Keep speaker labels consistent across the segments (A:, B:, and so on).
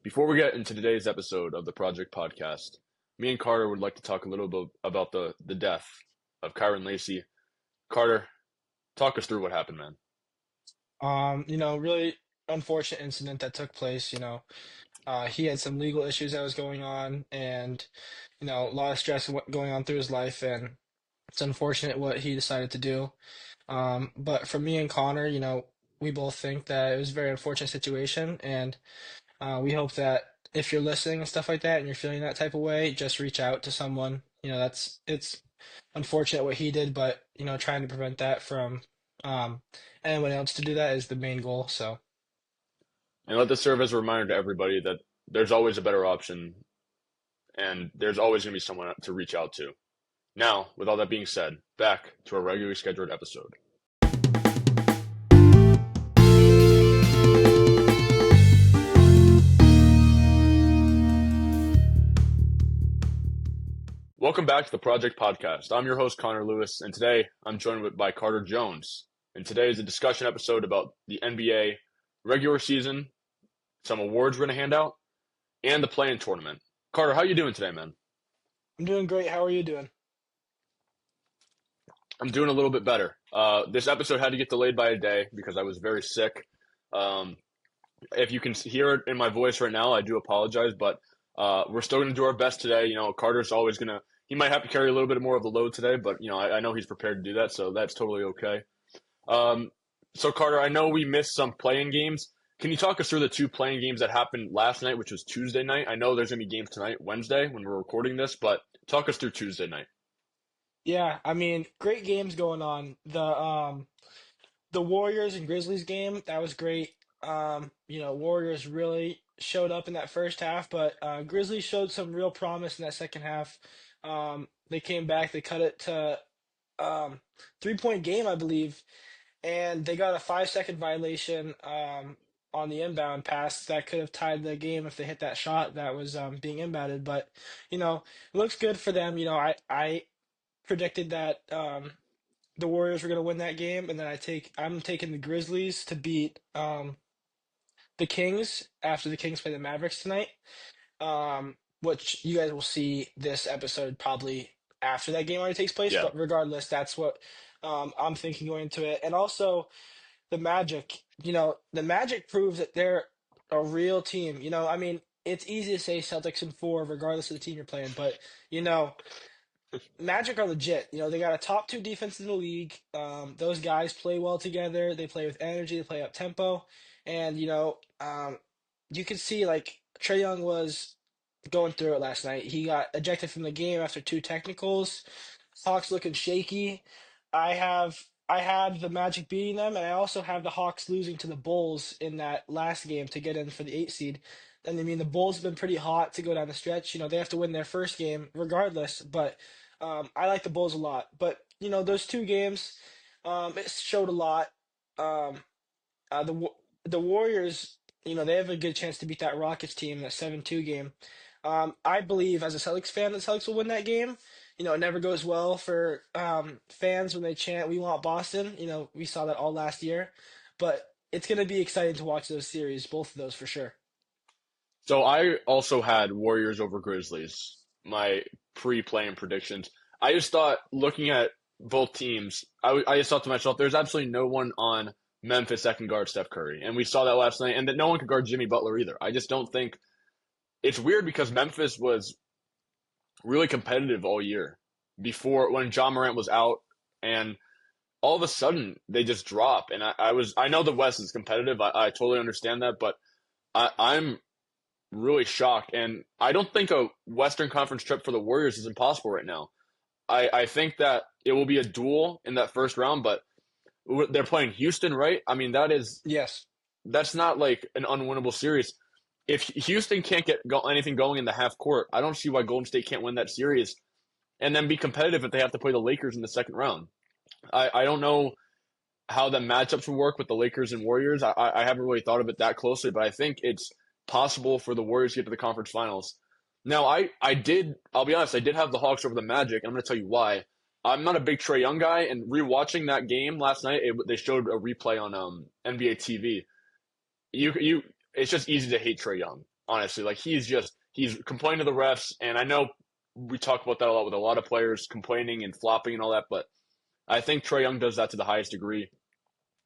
A: Before we get into today's episode of the Project Podcast, me and Carter would like to talk a little bit about the death of Kyron Lacey. Carter, talk us through what happened, man.
B: Really unfortunate incident that took place. He had some legal issues that was going on, and a lot of stress going on through his life, and it's unfortunate what he decided to do. But for me and Connor, we both think that it was a very unfortunate situation, and we hope that if you're listening and stuff like that, and you're feeling that type of way, just reach out to someone. It's unfortunate what he did, but trying to prevent that from um, anyone else to do that is the main goal. So.
A: And let this serve as a reminder to everybody that there's always a better option and there's always going to be someone to reach out to. Now, with all that being said, back to our regularly scheduled episode. Welcome back to the Project Podcast. I'm your host, Connor Lewis, and today I'm joined by Carter Jones. And today is a discussion episode about the NBA regular season, some awards we're going to hand out, and the play-in tournament. Carter, how you doing today, man?
B: I'm doing great. How are you doing?
A: I'm doing a little bit better. This episode had to get delayed by a day because I was very sick. Um, if you can hear it in my voice right now, I do apologize, but we're still going to do our best today. Carter's always going to, he might have to carry a little bit more of the load today, but, I know he's prepared to do that, so that's totally okay. So, Carter, I know we missed some playing games. Can you talk us through the two playing games that happened last night, which was Tuesday night? I know there's going to be games tonight, Wednesday, when we're recording this, but talk us through Tuesday night.
B: Yeah, I mean, great games going on. The Warriors and Grizzlies game, that was great. Warriors really showed up in that first half, but Grizzlies showed some real promise in that second half. They came back, they cut it to 3-point game, I believe, and they got a 5-second violation on the inbound pass that could have tied the game if they hit that shot that was being inbounded. But it looks good for them. I predicted that the Warriors were going to win that game, and then I'm taking the Grizzlies to beat the Kings after the Kings play the Mavericks tonight. Which you guys will see this episode probably after that game already takes place.
A: Yeah.
B: But regardless, that's what I'm thinking going into it. And also the Magic proves that they're a real team. I mean, it's easy to say Celtics in four, regardless of the team you're playing, but you know, Magic are legit. They got a top two defense in the league. Those guys play well together. They play with energy. They play up tempo, and you can see like Trey Young was going through it last night. He got ejected from the game after two technicals. Hawks looking shaky. I had the Magic beating them, and I also have the Hawks losing to the Bulls in that last game to get in for the 8 seed. And I mean, the Bulls have been pretty hot to go down the stretch. They have to win their first game regardless, but I like the Bulls a lot. But those two games, it showed a lot. Um, the Warriors, they have a good chance to beat that Rockets team in that 7-2 game. I believe as a Celtics fan, the Celtics will win that game. It never goes well for fans when they chant, "We want Boston." We saw that all last year, but it's going to be exciting to watch those series, both of those for sure.
A: So I also had Warriors over Grizzlies, my pre-playing predictions. I just thought, looking at both teams, I just thought to myself, there's absolutely no one on Memphis that can guard Steph Curry. And we saw that last night, and that no one could guard Jimmy Butler either. I just don't think it's weird because Memphis was really competitive all year before when John Morant was out, and all of a sudden they just drop. And I know the West is competitive. I totally understand that, but I'm really shocked. And I don't think a Western Conference trip for the Warriors is impossible right now. I think that it will be a duel in that first round, but they're playing Houston, right? I mean,
B: Yes.
A: that's not like an unwinnable series. If Houston can't get anything going in the half court, I don't see why Golden State can't win that series and then be competitive if they have to play the Lakers in the second round. I don't know how the matchups will work with the Lakers and Warriors. I haven't really thought of it that closely, but I think it's possible for the Warriors to get to the conference finals. Now, I'll be honest, I did have the Hawks over the Magic, and I'm going to tell you why. I'm not a big Trae Young guy, and rewatching that game last night, they showed a replay on NBA TV. You it's just easy to hate Trae Young, honestly. Like he's complaining to the refs, and I know we talk about that a lot with a lot of players complaining and flopping and all that, but I think Trae Young does that to the highest degree.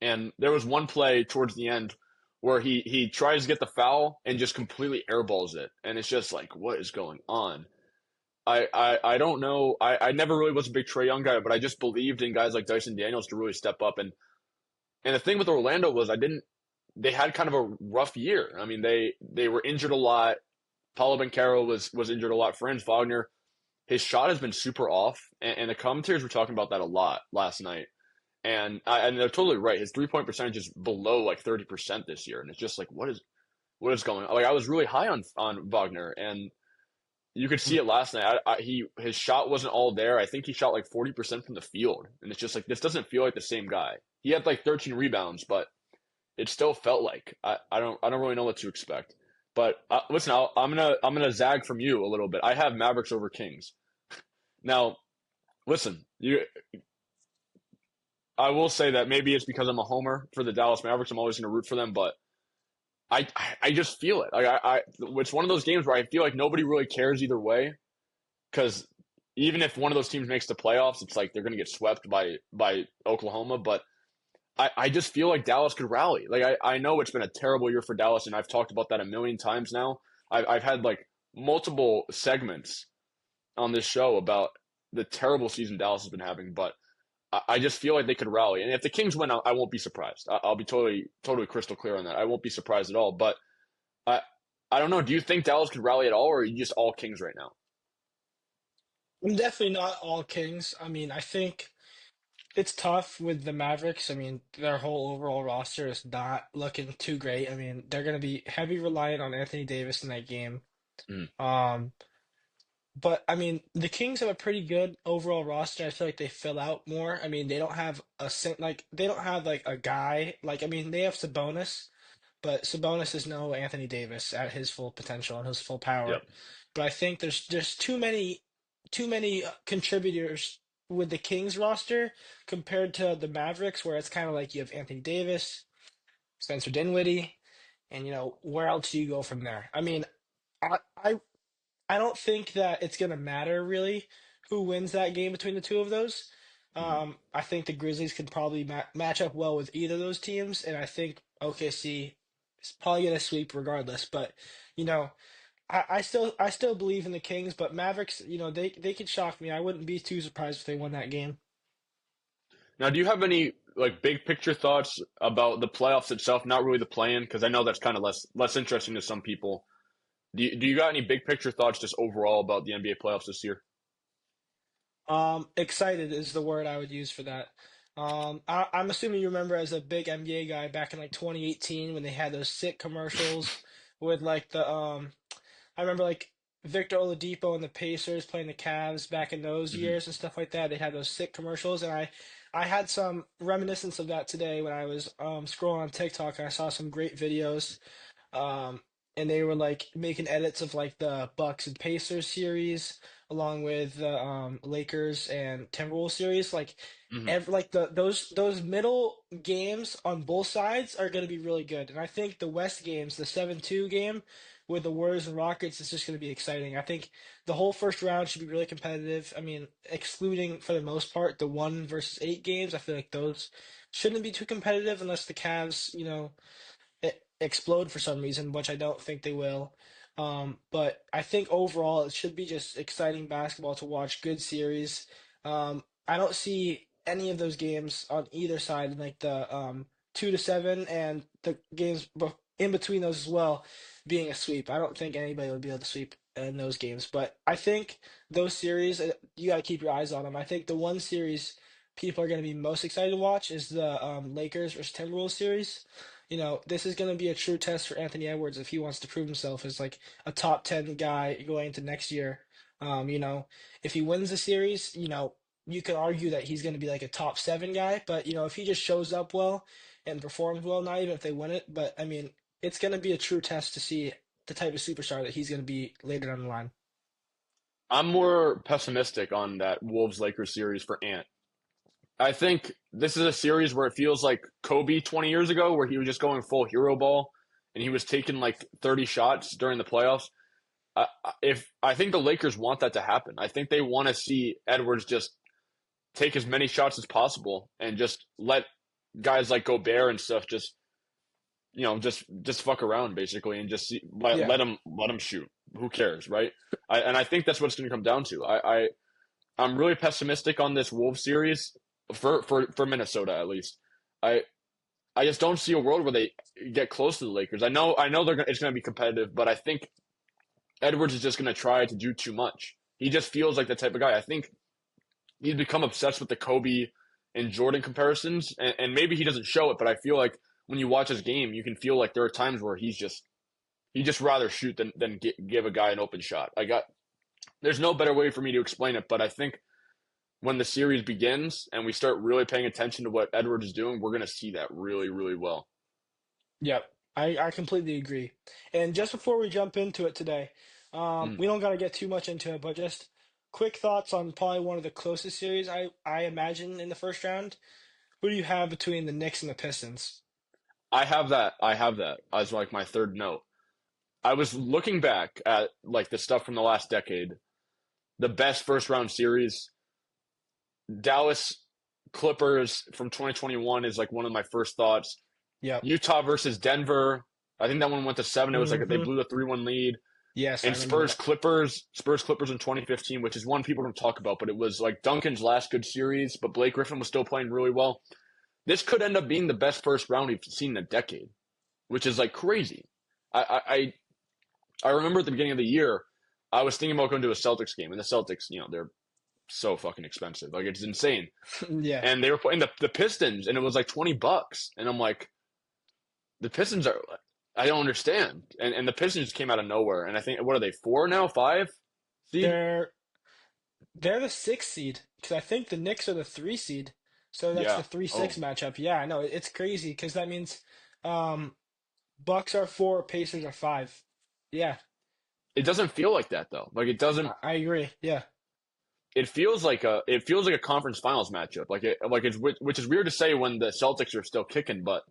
A: And there was one play towards the end where he tries to get the foul and just completely airballs it, and it's just like, what is going on? I don't know. I never really was a big Trae Young guy, but I just believed in guys like Dyson Daniels to really step up. And the thing with Orlando was I didn't. They had kind of a rough year. I mean, they were injured a lot. Paulo Banchero was injured a lot. Franz Wagner, his shot has been super off, and the commentators were talking about that a lot last night. And they're totally right. His 3-point percentage is below like 30% this year, and it's just like what is going on? Like I was really high on Wagner, and you could see it last night. His shot wasn't all there. I think he shot like 40% from the field, and it's just like this doesn't feel like the same guy. He had like 13 rebounds, but it still felt like I don't really know what to expect. But listen, I'm gonna zag from you a little bit. I have Mavericks over Kings. Now, listen, I will say that maybe it's because I'm a homer for the Dallas Mavericks. I'm always going to root for them, but I just feel it. Like it's one of those games where I feel like nobody really cares either way because even if one of those teams makes the playoffs, it's like they're going to get swept by Oklahoma. But I just feel like Dallas could rally. Like I know it's been a terrible year for Dallas, and I've talked about that a million times now. I've had like multiple segments on this show about the terrible season Dallas has been having, but I just feel like they could rally. And if the Kings win, I won't be surprised. I'll be totally crystal clear on that. I won't be surprised at all. But I I don't know. Do you think Dallas could rally at all, or are you just all Kings right now?
B: I'm definitely not all Kings. I mean, I think it's tough with the Mavericks. I mean, their whole overall roster is not looking too great. I mean, they're going to be heavy reliant on Anthony Davis in that game.
A: Mm,
B: Um, but I mean, the Kings have a pretty good overall roster. I feel like they fill out more. I mean, they don't have like they don't have like a guy like I mean, they have Sabonis, but Sabonis is no Anthony Davis at his full potential and his full power.
A: yep.
B: But I think there's too many contributors with the Kings roster compared to the Mavericks, where it's kind of like you have Anthony Davis, Spencer Dinwiddie, and where else do you go from there? I mean, I I, I don't think that it's gonna matter really who wins that game between the two of those.
A: Mhm.
B: I think the Grizzlies can probably match up well with either of those teams, and I think OKC is probably gonna sweep regardless. But you know, I still believe in the Kings, but Mavericks, they could shock me. I wouldn't be too surprised if they won that game.
A: Now, do you have any like big picture thoughts about the playoffs itself? Not really the play-in, because I know that's kind of less interesting to some people. Do you got any big picture thoughts just overall about the NBA playoffs this year?
B: Excited is the word I would use for that. I'm assuming you remember as a big NBA guy back in like 2018 when they had those sick commercials with like I remember like Victor Oladipo and the Pacers playing the Cavs back in those
A: Hmm.
B: years and stuff like that. They had those sick commercials, and I had some reminiscence of that today when I was scrolling on TikTok and I saw some great videos. Um, and they were like making edits of like the Bucks and Pacers series, along with the Lakers and Timberwolves series. Like
A: Hmm.
B: every like those middle games on both sides are going to be really good. And I think the West games, the 7-2 game with the Warriors and Rockets, is just going to be exciting. I think the whole first round should be really competitive. I mean, excluding for the most part the 1 versus 8 games, I feel like those shouldn't be too competitive unless the Cavs, explode for some reason, which I don't think they will. But I think overall it should be just exciting basketball to watch, good series. I don't see any of those games on either side, like the 2-7 and the games in between those as well, being a sweep. I don't think anybody would be able to sweep in those games, but I think those series you got to keep your eyes on them. I think the one series people are going to be most excited to watch is the Lakers versus Timberwolves series. This is going to be a true test for Anthony Edwards if he wants to prove himself as like a top 10 guy going into next year. If he wins the series, you could argue that he's going to be like a top 7 guy, but if he just shows up well and performs well, not even if they win it, but I mean, it's going to be a true test to see the type of superstar that he's going to be later down the line.
A: I'm more pessimistic on that Wolves Lakers series for Ant. I think this is a series where it feels like Kobe 20 years ago, where he was just going full hero ball, and he was taking like 30 shots during the playoffs. If I think the Lakers want that to happen, I think they want to see Edwards just take as many shots as possible and just let guys like Gobert and stuff just just fuck around basically and just
B: Yeah.
A: let him shoot. Who cares, right? And I think that's what it's going to come down to. I'm really pessimistic on this Wolves series for Minnesota at least. I I just don't see a world where they get close to the Lakers. I know it's going to be competitive, but I think Edwards is just going to try to do too much. He just feels like the type of guy. I think he's become obsessed with the Kobe and Jordan comparisons, and maybe he doesn't show it, but I feel like when you watch his game, you can feel like there are times where he just rather shoot than give a guy an open shot. There's no better way for me to explain it, but I think when the series begins and we start really paying attention to what Edwards is doing, we're going to see that really, really well.
B: Yep. I completely agree. And just before we jump into it today,
A: Mm.
B: we don't got to get too much into it, but just quick thoughts on probably one of the closest series I imagine in the first round. Who do you have between the Knicks and the Pistons?
A: I have that. I have that as like my third note. I was looking back at like the stuff from the last decade. The best first round series, Dallas Clippers from 2021 is like one of my first thoughts.
B: Yep.
A: Utah versus Denver. I think that one went to seven. It was like they
B: Hmm.
A: blew the 3-1 lead.
B: Yes, I
A: And
B: remember that.
A: Spurs Clippers in 2015, which is one people don't talk about, but it was like Duncan's last good series, but Blake Griffin was still playing really well. This could end up being the best first round we've seen in a decade, which is like crazy. I remember at the beginning of the year, I was thinking about going to a Celtics game, and the Celtics, they're so fucking expensive, like it's insane.
B: Yeah.
A: And they were playing the Pistons, and it was like $20, and I'm like, the Pistons are. I don't understand, and the Pistons came out of nowhere, and I think what are they 4 now 5 seed?
B: They're they're the sixth seed because I think the Knicks are the three seed. So that's the
A: Yeah.
B: 3-6
A: Oh,
B: matchup. Yeah, I know. It's crazy because that means um Bucks are four, Pacers are five. Yeah,
A: it doesn't feel like that though. Like it doesn't.
B: I agree. Yeah.
A: It feels like a conference finals matchup. Which is weird to say when the Celtics are still kicking, but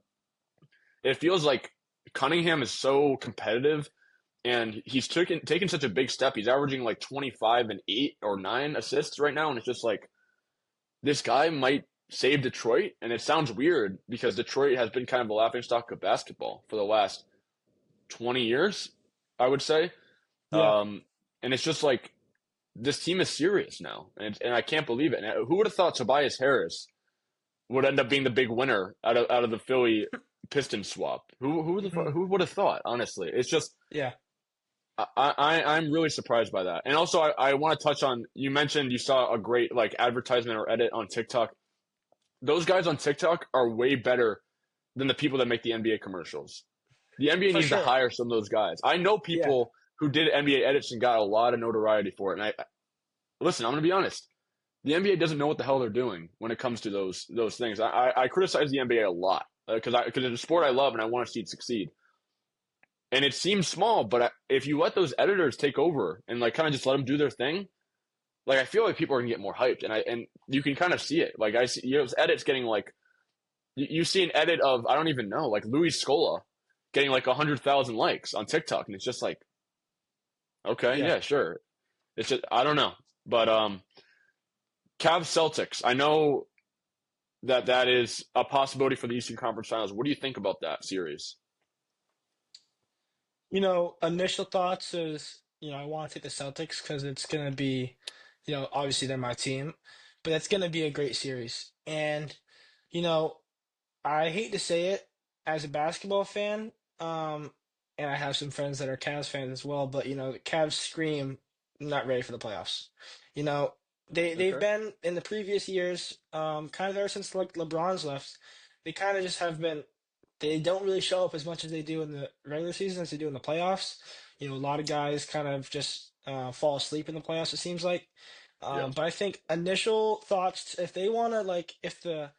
A: it feels like Cunningham is so competitive and he's taken such a big step. He's averaging like 25 and 8 or 9 assists right now, and it's just like this guy might save Detroit. And it sounds weird because Detroit has been kind of the laughingstock of basketball for the last 20 years, I would say.
B: Yeah.
A: And it's just like this team is serious now, and I can't believe it. And who would have thought Tobias Harris would end up being the big winner out of the Philly Pistons swap?
B: Hmm.
A: Who would have thought? Honestly, it's just
B: Yeah.
A: I'm really surprised by that. And also, I want to touch on you mentioned you saw a great like advertisement or edit on TikTok. Those guys on TikTok are way better than the people that make the NBA commercials. The NBA
B: For
A: needs to
B: sure.
A: hire some of those guys. I know
B: Yeah.
A: people who did NBA edits and got a lot of notoriety for it. And I listen, I'm going to be honest. The NBA doesn't know what the hell they're doing when it comes to those things. I criticize the NBA a lot because it's a sport I love and I want to see it succeed. And it seems small, but if you let those editors take over and like kind of just let them do their thing, like I feel like people are gonna get more hyped, and you can kind of see it. Like I see edits getting like you see an edit of I don't even know like Louis Scola getting like 100,000 likes on TikTok, and it's just like okay,
B: Yeah.
A: yeah, sure. It's just I don't know, but Cavs Celtics. I know that is a possibility for the Eastern Conference Finals. What do you think about that series?
B: Initial thoughts is, I want to take the Celtics because it's gonna be, obviously they're my team, but it's gonna be a great series. And, you know, I hate to say it as a basketball fan, and I have some friends that are Cavs fans as well, but the Cavs scream not ready for the playoffs. You know, they've
A: Okay.
B: been in the previous years, kind of ever since like LeBron's left, they kind of just have been they don't really show up as much as they do in the regular season as they do in the playoffs. A lot of guys kind of just fall asleep in the playoffs, it seems like.
A: Yeah.
B: But I think initial thoughts, if they want to, like, if the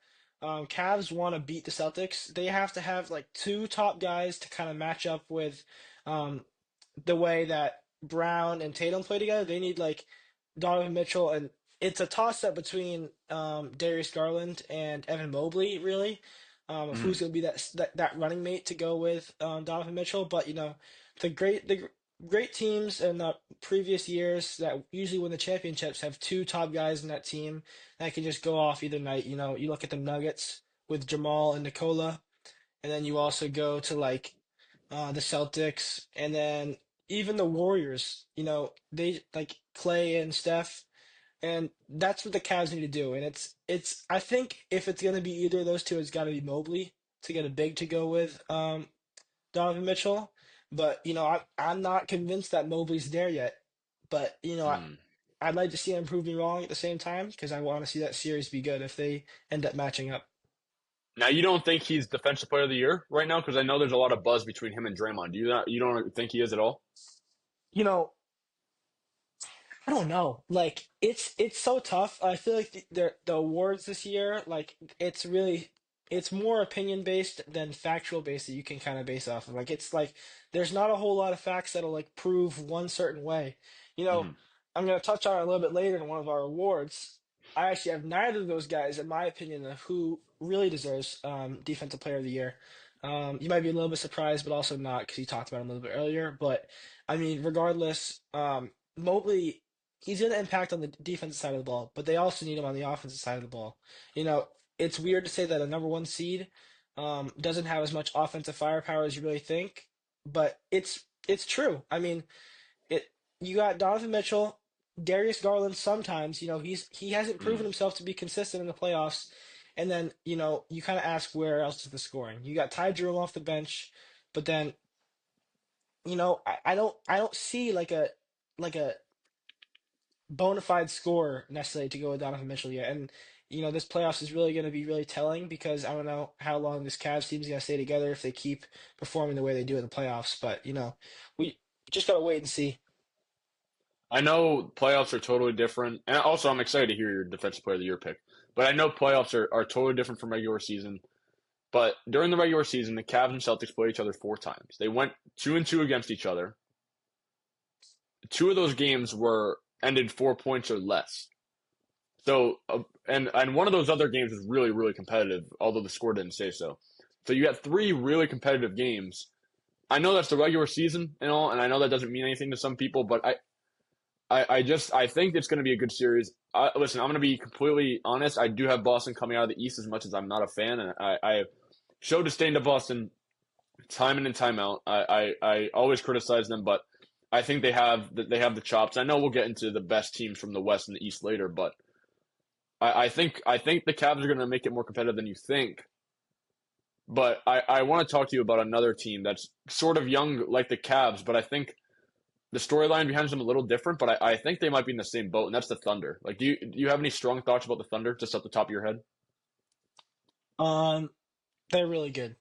B: Cavs want to beat the Celtics, they have to have like two top guys to kind of match up with um, the way that Brown and Tatum play together. They need like Donovan Mitchell, and it's a toss up between Darius Garland and Evan Mobley, really. of
A: Mm,
B: who's going to be that running mate to go with Donovan Mitchell. But the great teams in the previous years that usually win the championships have two top guys in that team that can just go off either night. You look at the Nuggets with Jamal and Nikola, and then you also go to like the Celtics, and then even the Warriors. They like Clay and Steph, and that's what the Cavs need to do. And it's I think if it's gonna be either of those two, it's got to be Mobley to get a big to go with Donovan Mitchell. But I'm not convinced that Mobley's there yet. But
A: mm.
B: I'd like to see him prove me wrong at the same time because I want to see that series be good if they end up matching up.
A: Now you don't think he's defensive player of the year right now? Because I know there's a lot of buzz between him and Draymond. Do you not? You don't think he is at all?
B: You know, I don't know. Like it's so tough. I feel like the awards this year, like it's more opinion based than factual based that you can kind of base off of. Like it's like there's not a whole lot of facts that'll like prove one certain way. You know,
A: Hmm.
B: I'm gonna touch on it a little bit later in one of our awards. I actually have neither of those guys, in my opinion, of who really deserves defensive player of the year. You might be a little bit surprised, but also not because you talked about him a little bit earlier. But I mean, regardless, Mobley he's going to impact on the defensive side of the ball, but they also need him on the offensive side of the ball. You know, it's weird to say that a number one seed doesn't have as much offensive firepower as you really think, but it's true. I mean, it you got Donovan Mitchell, Darius Garland. Sometimes he hasn't proven
A: Mm.
B: himself to be consistent in the playoffs, and then you kind of ask where else is the scoring? You got Ty Jerome off the bench, but then I don't see like a bona fide scorer necessarily to go with Donovan Mitchell yet. And this playoffs is really going to be really telling because I don't know how long this Cavs team is going to stay together if they keep performing the way they do in the playoffs. But we just got to wait and see.
A: I know playoffs are totally different, and also I'm excited to hear your defensive player of the year pick. But I know playoffs are totally different from regular season. But during the regular season, the Cavs and Celtics played each other 4 times. They went 2-2 against each other. Two of those games were ended 4 points or less. So, and one of those other games was really really competitive, although the score didn't say so. So you got three really competitive games. I know that's the regular season and all, and I know that doesn't mean anything to some people, but I think it's going to be a good series. Listen, I'm going to be completely honest. I do have Boston coming out of the East as much as I'm not a fan, and I show disdain to Boston time in and time out. I always criticize them, but I think they have the chops. I know we'll get into the best teams from the West and the East later, but I think the Cavs are going to make it more competitive than you think. But I want to talk to you about another team that's sort of young like the Cavs, but I think the storyline behind them a little different. But I think they might be in the same boat, and that's the Thunder. Like, do you have any strong thoughts about the Thunder just at the top of your head?
B: Um, they're really good.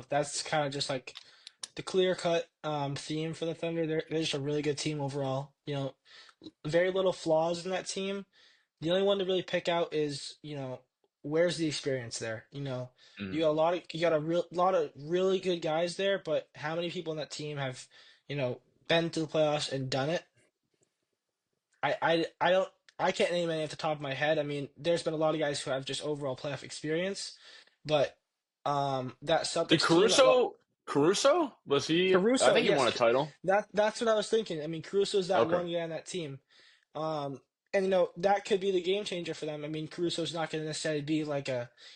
B: That's kind of just like the clear cut theme for the Thunder. They're just a really good team overall. Very little flaws in that team. The only one to really pick out is, where's the experience there? You got
A: Mm.
B: a lot of really good guys there, but how many people on that team have, been to the playoffs and done it? I don't I can't name any off the top of my head. I mean, there's been a lot of guys who have just overall playoff experience, but that
A: Did
B: Celtics team
A: Caruso was he? I
B: Caruso,
A: think he
B: yes,
A: won a title.
B: that's what I was thinking. I mean, Caruso's that
A: Okay.
B: one guy on that team. And that could be the game changer for them. I mean, Caruso's not going to necessarily be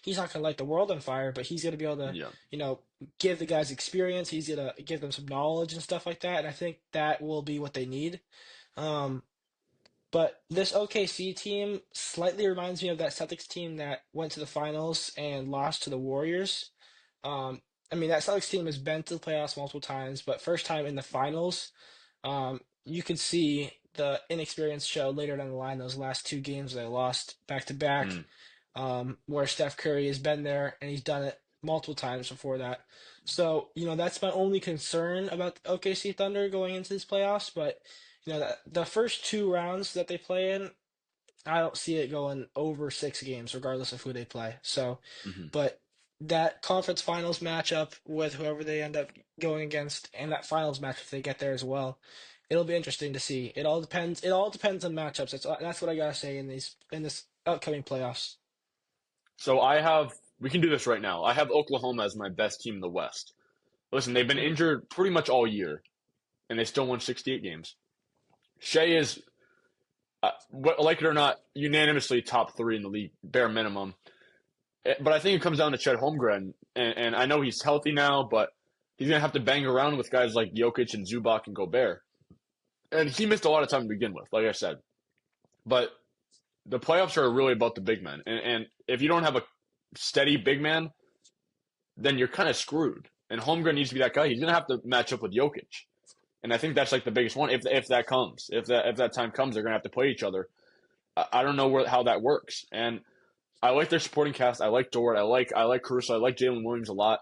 B: he's not going to light the world on fire, but he's going to be able to,
A: Yeah.
B: give the guys experience. He's going to give them some knowledge and stuff like that. And I think that will be what they need. Um, but this OKC team slightly reminds me of that Celtics team that went to the finals and lost to the Warriors. Um, I mean, that Celtics team has been to the playoffs multiple times, but first time in the finals. You could see the inexperience show later down the line. Those last two games they lost back to back,
A: Mm.
B: where Steph Curry has been there and he's done it multiple times before that. So that's my only concern about the OKC Thunder going into these playoffs. But the first two rounds that they play in, I don't see it going over 6 games, regardless of who they play. So,
A: Hmm.
B: but that conference finals matchup with whoever they end up going against, and that finals match if they get there as well, it'll be interesting to see. It all depends. It all depends on matchups. That's what I gotta say in this upcoming playoffs.
A: So I have We can do this right now. I have Oklahoma as my best team in the West. Listen, they've been
B: Mm.
A: injured pretty much all year, and they still won 68 games. Shea is, like it or not, unanimously top three in the league, bare minimum. But I think it comes down to Chet Holmgren, and I know he's healthy now, but he's going to have to bang around with guys like Jokic and Zubac and Gobert. And he missed a lot of time to begin with, like I said. But the playoffs are really about the big men. And if you don't have a steady big man, then you're kind of screwed. And Holmgren needs to be that guy. He's going to have to match up with Jokic. And I think that's like the biggest one. If that comes, if that time comes, they're going to have to play each other. I don't know how that works. And I like their supporting cast. I like Dort. I like Caruso. I like Jalen Williams a lot.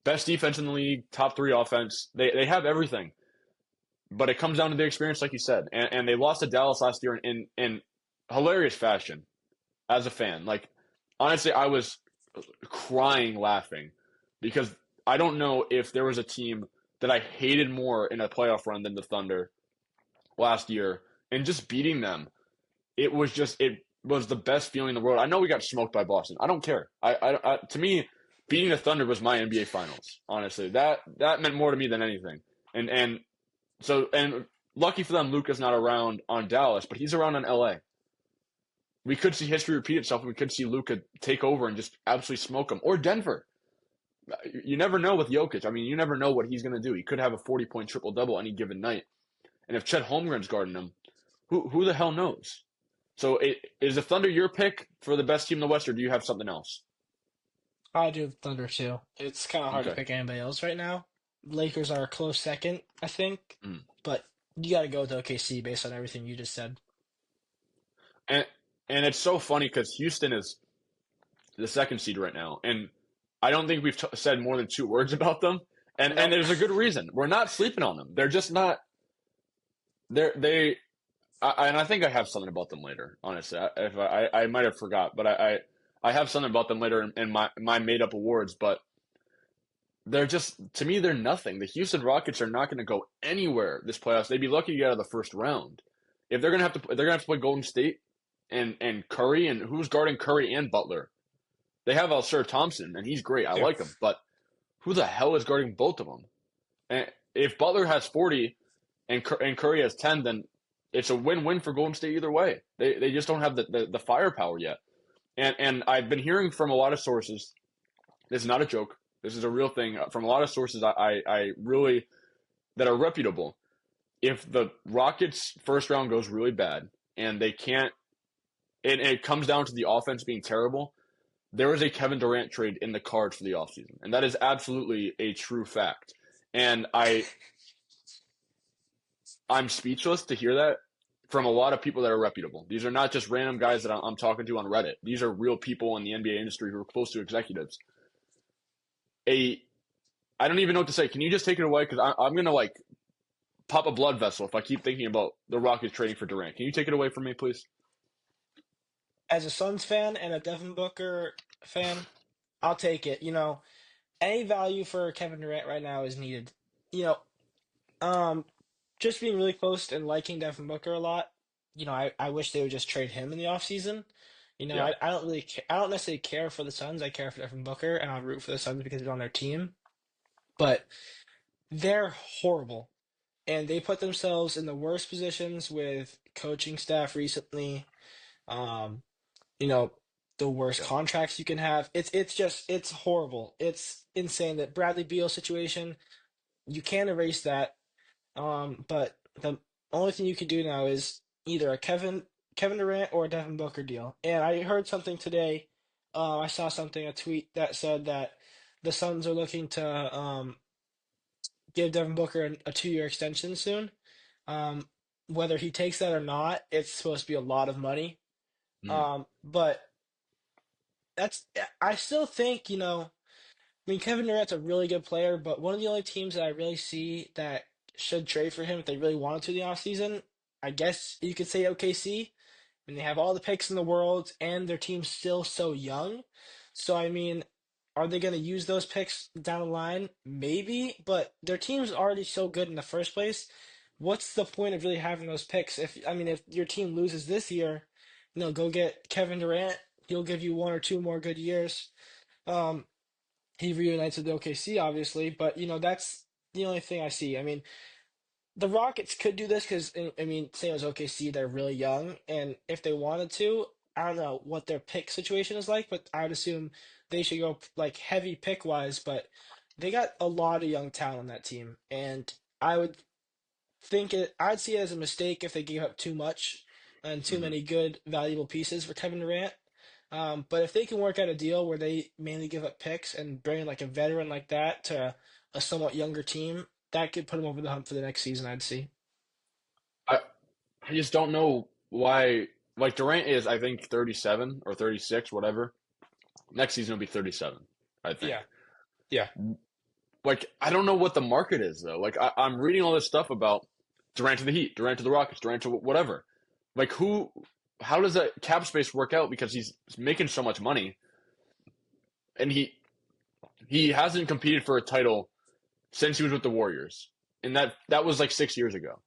A: Best defense in the league, top three offense. They have everything, but it comes down to the experience, like you said. And they lost to Dallas last year in hilarious fashion. As a fan, like honestly, I was crying laughing because I don't know if there was a team that I hated more in a playoff run than the Thunder last year, and just beating them. It was the best feeling in the world. I know we got smoked by Boston. I don't care. To me, beating the Thunder was my NBA Finals. Honestly, that meant more to me than anything. And lucky for them, Luka's not around on Dallas, but he's around on LA. We could see history repeat itself, and we could see Luka take over and just absolutely smoke them. Or Denver. You never know with Jokic. I mean, you never know what he's going to do. He could have a 40-point triple double any given night. And if Chet Holmgren's guarding him, who the hell knows? So is the Thunder your pick for the best team in the West, or do you have something else?
B: I do Thunder too. It's kind of hard to
A: Okay.
B: pick anybody else right now. Lakers are a close second, I think,
A: Mm.
B: but you got to go with OKC based on everything you just said.
A: And and it's so funny because Houston is the second seed right now, and I don't think we've said more than two words about them. And
B: Nope.
A: there's a good reason. We're not sleeping on them. They're just not. They and I think I have something about them later. Honestly, if I might have forgot, but I have something about them later in my made up awards. But they're just to me they're nothing. The Houston Rockets are not going to go anywhere this playoffs. They'd be lucky to get out of the first round. If they're gonna have to play Golden State and Curry, and who's guarding Curry and Butler. They have Alsir Thompson, and he's great. I
B: Yeah.
A: like him, but who the hell is guarding both of them? And if Butler has 40 and Curry has 10, then it's a win-win for Golden State either way. They just don't have the firepower yet. And I've been hearing from a lot of sources. This is not a joke. This is a real thing from a lot of sources. I really that are reputable. If the Rockets' first round goes really bad and they can't, and it comes down to the offense being terrible, there is a Kevin Durant trade in the cards for the offseason. And that is absolutely a true fact. And I'm speechless to hear that from a lot of people that are reputable. These are not just random guys that I'm talking to on Reddit. These are real people in the NBA industry who are close to executives. A I don't even know what to say. Can you just take it away? Because I'm gonna like pop a blood vessel if I keep thinking about the Rockets trading for Durant. Can you take it away from me, please?
B: As a Suns fan and a Devin Booker fan, I'll take it. Any value for Kevin Durant right now is needed. You know, um, just being really close and liking Devin Booker a lot. I wish they would just trade him in the offseason.
A: Yeah,
B: I don't really I don't necessarily care for the Suns. I care for Devin Booker, and I'll root for the Suns because he's on their team. But they're horrible, and they put themselves in the worst positions with coaching staff recently. Um, you know, the worst
A: yeah,
B: contracts you can have. It's horrible. It's insane that Bradley Beal situation. You can't erase that. But the only thing you can do now is either a Kevin Durant or a Devin Booker deal. And I heard something today. I saw something, a tweet that said that the Suns are looking to give Devin Booker a 2-year extension soon. Um, Whether he takes that or not, it's supposed to be a lot of money.
A: mm,
B: But that's I still think, I mean, Kevin Durant's a really good player, but one of the only teams that I really see that should trade for him if they really wanted to in the offseason, I guess you could say OKC. And they have all the picks in the world, and their team's still so young. So, I mean, are they going to use those picks down the line? Maybe, but their team's already so good in the first place. What's the point of really having those picks? If your team loses this year, go get Kevin Durant. He'll give you 1 or 2 more good years. Um, he reunites with OKC, obviously, but that's the only thing I see. I mean, the Rockets could do this because I mean, same as OKC, they're really young, and if they wanted to, I don't know what their pick situation is like, but I would assume they should go like heavy pick wise. But they got a lot of young talent on that team, and I would I'd see it as a mistake if they gave up too much and too
A: Hmm.
B: many good, valuable pieces for Kevin Durant. But if they can work out a deal where they mainly give up picks and bring like a veteran like that to a somewhat younger team, that could put them over the hump for the next season, I'd see.
A: I I just don't know why. Like Durant is, I think, 37 or 36, whatever. Next season will be 37, I think.
B: Yeah, yeah.
A: Like I don't know what the market is though. Like I'm reading all this stuff about Durant to the Heat, Durant to the Rockets, Durant to whatever. Like who? How does that cap space work out? Because he's making so much money, and he hasn't competed for a title since he was with the Warriors, and that was like 6 years ago.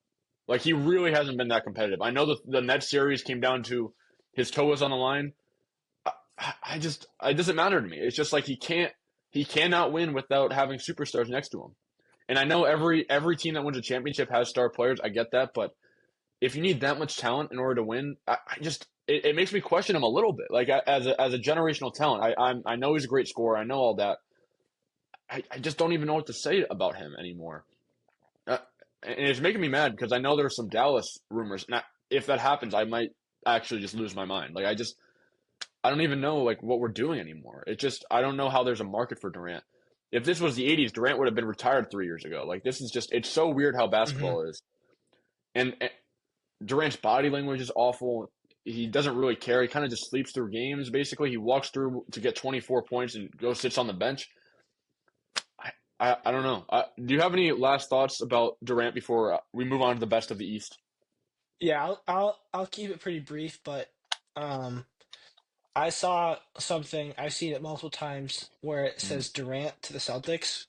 A: Like he really hasn't been that competitive. I know the Nets series came down to his toe was on the line. I just it doesn't matter to me. It's just like he cannot win without having superstars next to him. And I know every team that wins a championship has star players. I get that, but if you need that much talent in order to win, I just it makes me question him a little bit. Like as a generational talent, I know he's a great scorer. I know all that. I just don't even know what to say about him anymore. Uh, and it's making me mad because I know there's some Dallas rumors. And if that happens, I might actually just lose my mind. Like I don't even know like what we're doing anymore. It just I don't know how there's a market for Durant. If this was the '80s, Durant would have been retired 3 years ago. Like this is just it's so weird how
B: Hmm.
A: basketball is. And Durant's body language is awful. He doesn't really care. He kind of just sleeps through games. Basically, he walks through to get 24 points and goes sits on the bench. I don't know. Do you have any last thoughts about Durant before we move on to the best of the East?
B: Yeah, I'll keep it pretty brief, but um, I saw something, I've seen it multiple times where it
A: Mm.
B: says Durant to the Celtics.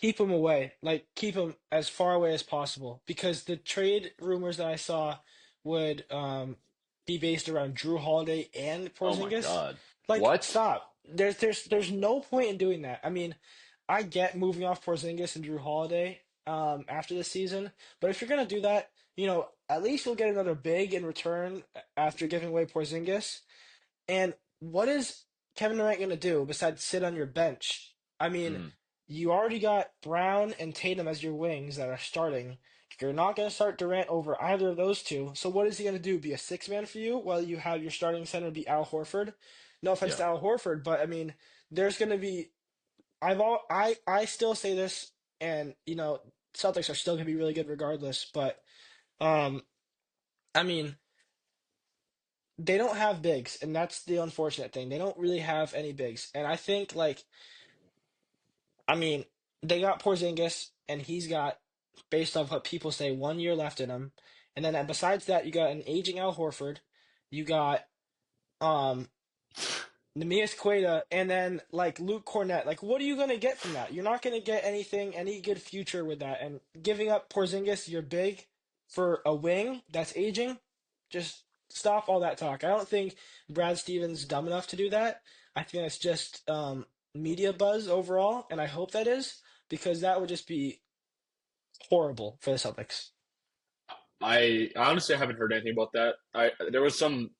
B: Keep him away. Like keep him as far away as possible because the trade rumors that I saw would be based around Drew Holiday and
A: Oh my
B: Porzingis.
A: God.
B: Like
A: What?
B: stop. There's no point in doing that. I mean, I get moving off Porzingis and Drew Holiday after this season, but if you're gonna do that, at least you'll get another big in return after giving away Porzingis. And what is Kevin Durant going to do besides sit on your bench? I mean,
A: Mm.
B: you already got Brown and Tatum as your wings that are starting. You're not going to start Durant over either of those two. So what is he going to do? Be a six man for you while you have your starting center be Al Horford? No offense
A: Yeah.
B: to Al Horford, but I mean, there's going to be. I still say this, and Celtics are still going to be really good regardless. But um, I mean, they don't have bigs, and that's the unfortunate thing. They don't really have any bigs. And I think I mean, they got Porzingis and he's got, based off what people say, 1 year left in him. And then besides that, you got an aging Al Horford. You got um Neemias Queta, and then like Luke Cornett. Like, what are you gonna get from that? You're not gonna get anything, any good future with that. And giving up Porzingis, you're big for a wing that's aging. Just stop all that talk. I don't think Brad Stevens dumb enough to do that. I think that's just media buzz overall, and I hope that is because that would just be horrible for the Celtics.
A: I honestly haven't heard anything about that. I there was some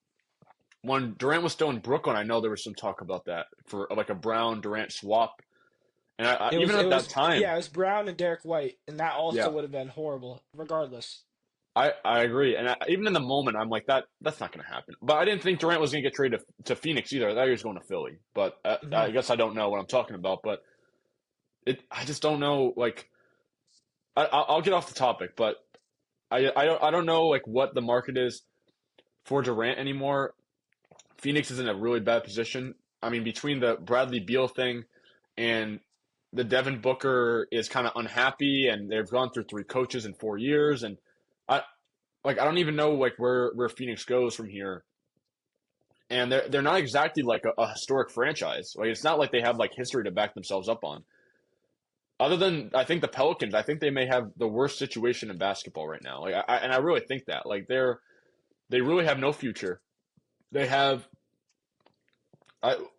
A: when Durant was still in Brooklyn. I know there was some talk about that for like a Brown Durant swap, and
B: It was
A: even
B: it
A: at that
B: was
A: time,
B: yeah, it was Brown and Derek White, and that also
A: yeah,
B: would have been horrible regardless.
A: I agree. And even in the moment, I'm like that's not going to happen. But I didn't think Durant was going to get traded to Phoenix either. I thought he was going to Philly. But
B: Mhm.
A: I guess I don't know what I'm talking about. But I just don't know. Like I'll get off the topic, but I don't know like what the market is for Durant anymore. Phoenix is in a really bad position. I mean, between the Bradley Beal thing and the Devin Booker is kind of unhappy, and they've gone through 3 coaches in 4 years, and I I don't even know like where Phoenix goes from here. And they're not exactly like a historic franchise. Like it's not like they have like history to back themselves up on. Other than I think the Pelicans, I think they may have the worst situation in basketball right now. Like and I really think that they really have no future. They have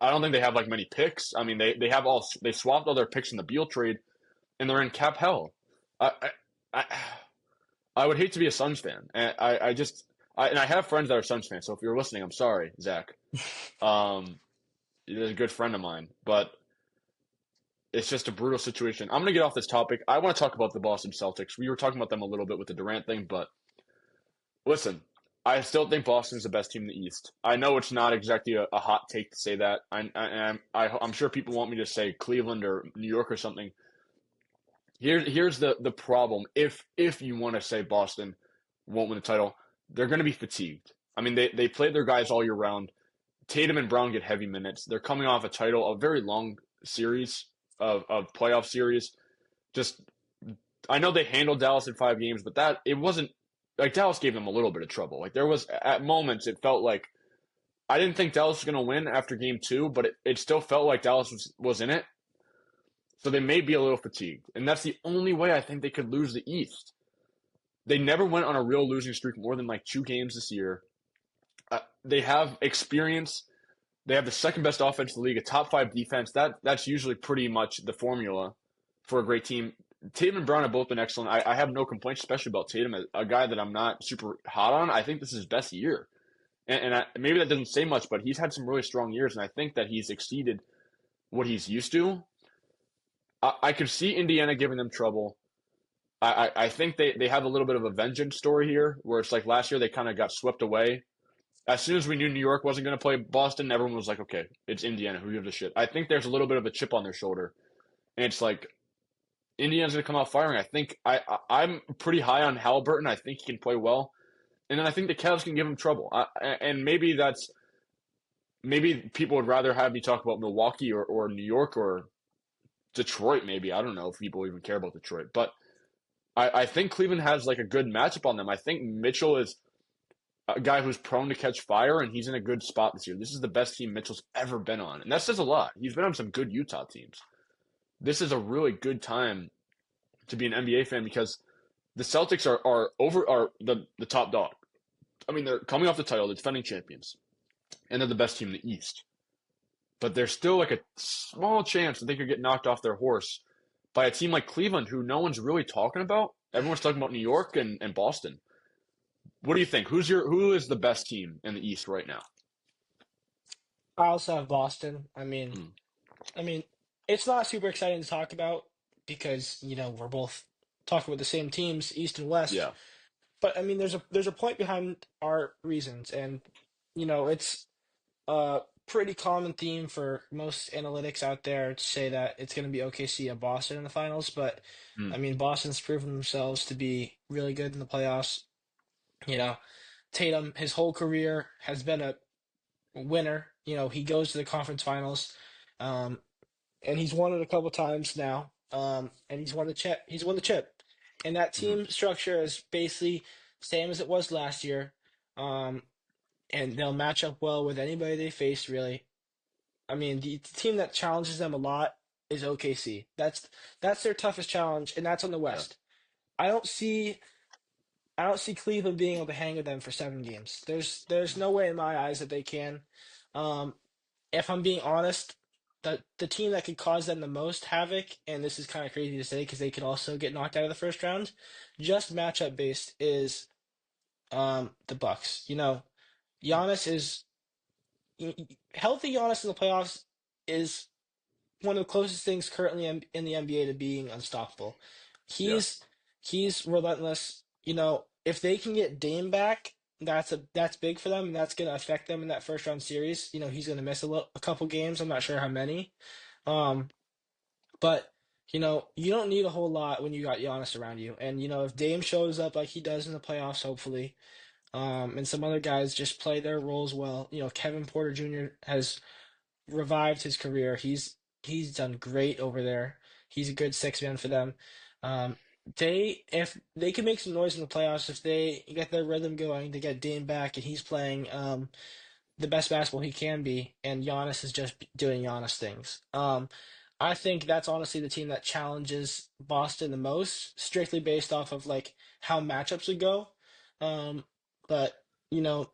A: I don't think they have like many picks. I mean, they swapped all their picks in the Beal trade, and they're in cap hell. I I, I would hate to be a Suns fan. And I just and I have friends that are Suns fans. So if you're listening, I'm sorry, Zach. Um, you're a good friend of mine, but it's just a brutal situation. I'm gonna get off this topic. I want to talk about the Boston Celtics. We were talking about them a little bit with the Durant thing, but listen, I still think Boston's the best team in the East. I know it's not exactly a hot take to say that. I'm sure people want me to say Cleveland or New York or something. Here's the problem. If you want to say Boston won't win the title, they're going to be fatigued. I mean, they played their guys all year round. Tatum and Brown get heavy minutes. They're coming off a title, a very long series of playoff series. Just I know they handled Dallas in 5 games, but that it wasn't like Dallas gave them a little bit of trouble. Like there was at moments it felt like I didn't think Dallas was going to win after game two, but it still felt like Dallas was in it. So they may be a little fatigued. And that's the only way I think they could lose the East. They never went on a real losing streak more than like 2 games this year. They have experience. They have the second best offense in the league, a top five defense. That's usually pretty much the formula for a great team. Tatum and Brown have both been excellent. I have no complaints, especially about Tatum, a guy that I'm not super hot on. I think this is his best year. Maybe that doesn't say much, but he's had some really strong years, and I think that he's exceeded what he's used to. I could see Indiana giving them trouble. I think they have a little bit of a vengeance story here, where it's like last year they kind of got swept away. As soon as we knew New York wasn't going to play Boston, everyone was like, okay, it's Indiana. Who gives a shit? I think there's a little bit of a chip on their shoulder. And it's like, Indiana's going to come out firing. I'm pretty high on Halliburton. I think he can play well. And then I think the Cavs can give him trouble. And maybe people would rather have me talk about Milwaukee or New York or Detroit, maybe. I don't know if people even care about Detroit. But I think Cleveland has like a good matchup on them. I think Mitchell is a guy who's prone to catch fire, and he's in a good spot this year. This is the best team Mitchell's ever been on, and that says a lot. He's been on some good Utah teams. This is a really good time to be an NBA fan because the Celtics are the top dog. I mean, they're coming off the title, they're defending champions, and they're the best team in the East. But there's still like a small chance that they could get knocked off their horse by a team like Cleveland, who no one's really talking about. Everyone's talking about New York and Boston. What do you think? Who is the best team in the East right now?
B: I also have Boston.
A: Hmm.
B: I mean, it's not super exciting to talk about because, we're both talking about the same teams, East and West.
A: Yeah.
B: But I mean, there's a point behind our reasons, and it's a pretty common theme for most analytics out there to say that it's going to be OKC and Boston in the finals. But
A: Hmm.
B: I mean, Boston's proven themselves to be really good in the playoffs. You know, Tatum, his whole career has been a winner. He goes to the conference finals, um, and he's won it a couple times now. And he's won the chip. He's won the chip, and that
A: Hmm.
B: team structure is basically same as it was last year. Um, and they'll match up well with anybody they face. Really, I mean, the team that challenges them a lot is OKC. That's their toughest challenge, and that's on the
A: Yeah.
B: West. I don't see I don't see Cleveland being able to hang with them for 7 games. There's no way in my eyes that they can. Um, if I'm being honest, the team that could cause them the most havoc, and this is kind of crazy to say because they could also get knocked out of the first round, just matchup based is the Bucks. Giannis is healthy. Giannis in the playoffs is one of the closest things currently in the NBA to being unstoppable.
A: Yeah.
B: He's he's relentless. If they can get Dame back, that's big for them, and that's going to affect them in that first round series. He's going to miss a couple games. I'm not sure how many. Um, but you don't need a whole lot when you got Giannis around you. And if Dame shows up like he does in the playoffs, hopefully, and some other guys just play their roles well. Kevin Porter Jr. has revived his career. He's done great over there. He's a good six man for them. Um, if they can make some noise in the playoffs, if they get their rhythm going, to get Dame back and he's playing the best basketball he can be, and Giannis is just doing Giannis things. I think that's honestly the team that challenges Boston the most, strictly based off of like how matchups would go. But you know,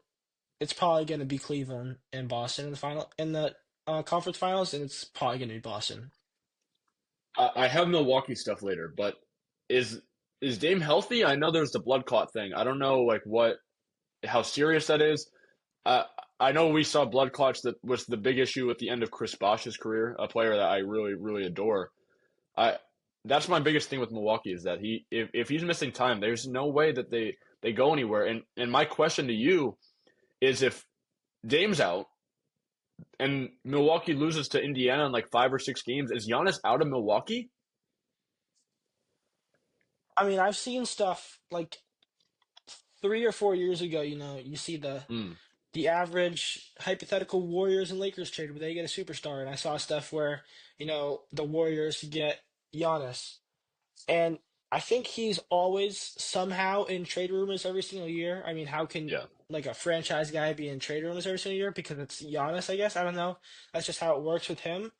B: it's probably going to be Cleveland and Boston in the final in the conference finals, and it's probably gonna be Boston.
A: I have Milwaukee stuff later, but is is Dame healthy? I know there's the blood clot thing. I don't know like what how serious that is. Uh, I know we saw blood clots that was the big issue at the end of Chris Bosh's career, a player that I really adore. I that's my biggest thing with Milwaukee is that if he's missing time, there's no way that they go anywhere. And my question to you is if Dame's out and Milwaukee loses to Indiana in like 5 or 6 games, is Giannis out of Milwaukee?
B: I mean, I've seen stuff like 3 or 4 years ago. You see
A: Mm,
B: the average hypothetical Warriors and Lakers trade where they get a superstar, and I saw stuff where the Warriors get Giannis. And I think he's always somehow in trade rumors every single year. I mean, how can
A: yeah,
B: like a franchise guy be in trade rumors every single year? Because it's Giannis, I guess. I don't know. That's just how it works with him.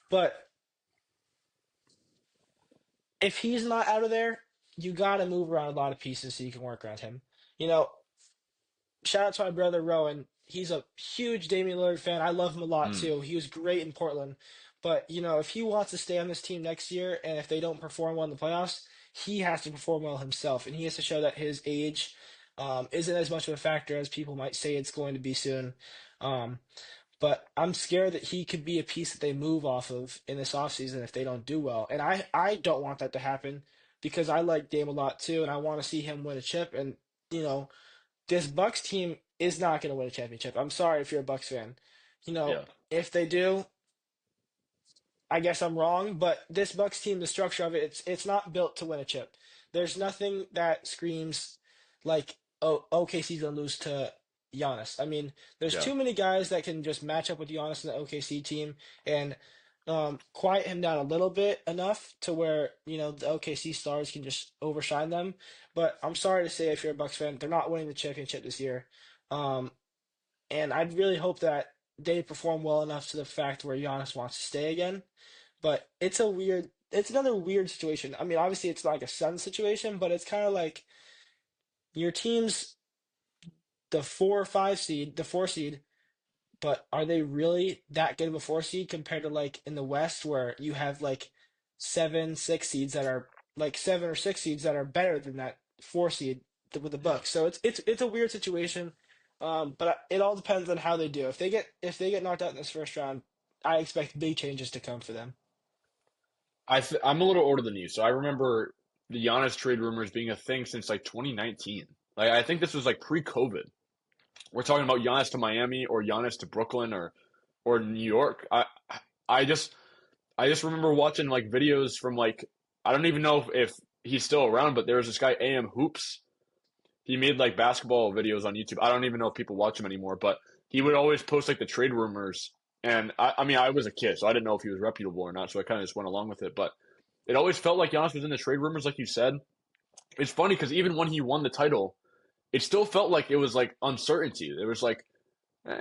B: But if he's not out of there, you got to move around a lot of pieces so you can work around him. You know, Shout out to my brother Rowan. He's a huge Damian Lillard fan. I love him a lot
A: mm,
B: too. He was great in Portland. But, if he wants to stay on this team next year and if they don't perform well in the playoffs, he has to perform well himself. And he has to show that his age isn't as much of a factor as people might say it's going to be soon. Um, but I'm scared that he could be a piece that they move off of in this offseason if they don't do well. And I don't want that to happen because I like Dame a lot too, and I want to see him win a chip. And, you know, this Bucks team is not going to win a championship. I'm sorry if you're a Bucks fan.
A: yeah,
B: If they do, I guess I'm wrong, but this Bucks team, the structure of it, it's not built to win a chip. There's nothing that screams like, oh, OKC's gonna lose to Giannis. I mean, there's
A: yeah.
B: too many guys that can just match up with Giannis in the OKC team and quiet him down a little bit enough to where the OKC stars can just overshine them. But I'm sorry to say, if you're a Bucks fan, they're not winning the championship this year. Um, and I'd really hope that they perform well enough to the fact where Giannis wants to stay again. But it's another weird situation. I mean, obviously it's not like a Sun situation, but it's kind of like your team's the 4 or 5 seed, the 4 seed, but are they really that good of a 4 seed compared to like in the West where you have like 7, 6 seeds that are like 7 or 6 seeds that are better than that 4 seed with the
A: Yeah.
B: Bucks. So it's a weird situation. But it all depends on how they do. If they get knocked out in this first round, I expect big changes to come for them.
A: I'm a little older than you, so I remember the Giannis trade rumors being a thing since like 2019. Like I think this was like pre-COVID. We're talking about Giannis to Miami or Giannis to Brooklyn or New York. I just I just remember watching like videos from like I don't even know if he's still around, but there was this guy AM Hoops. He made like basketball videos on YouTube. I don't even know if people watch him anymore, but he would always post like the trade rumors. And I mean, I was a kid, so I didn't know if he was reputable or not, so I kind of just went along with it. But it always felt like Giannis was in the trade rumors, like you said. It's funny because even when he won the title, it still felt like it was like uncertainty. There was like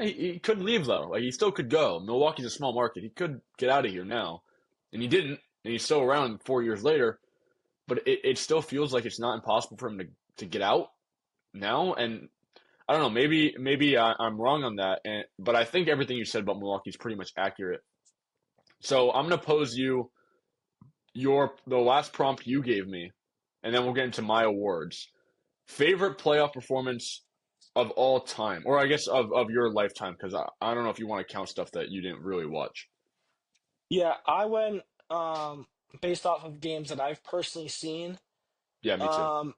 A: he could leave though. Like he still could go. Milwaukee's a small market. He could get out of here now, and he didn't. And he's still around 4 years later. But it still feels like it's not impossible for him to get out now. And I don't know. Maybe I'm wrong on that. But I think everything you said about Milwaukee is pretty much accurate. So I'm gonna pose you the last prompt you gave me, and then we'll get into my awards. Favorite playoff performance of all time, or I guess of your lifetime, because I don't know if you want to count stuff that you didn't really watch.
B: Yeah, I went based off of games that I've personally seen.
A: Yeah, me too.
B: Um,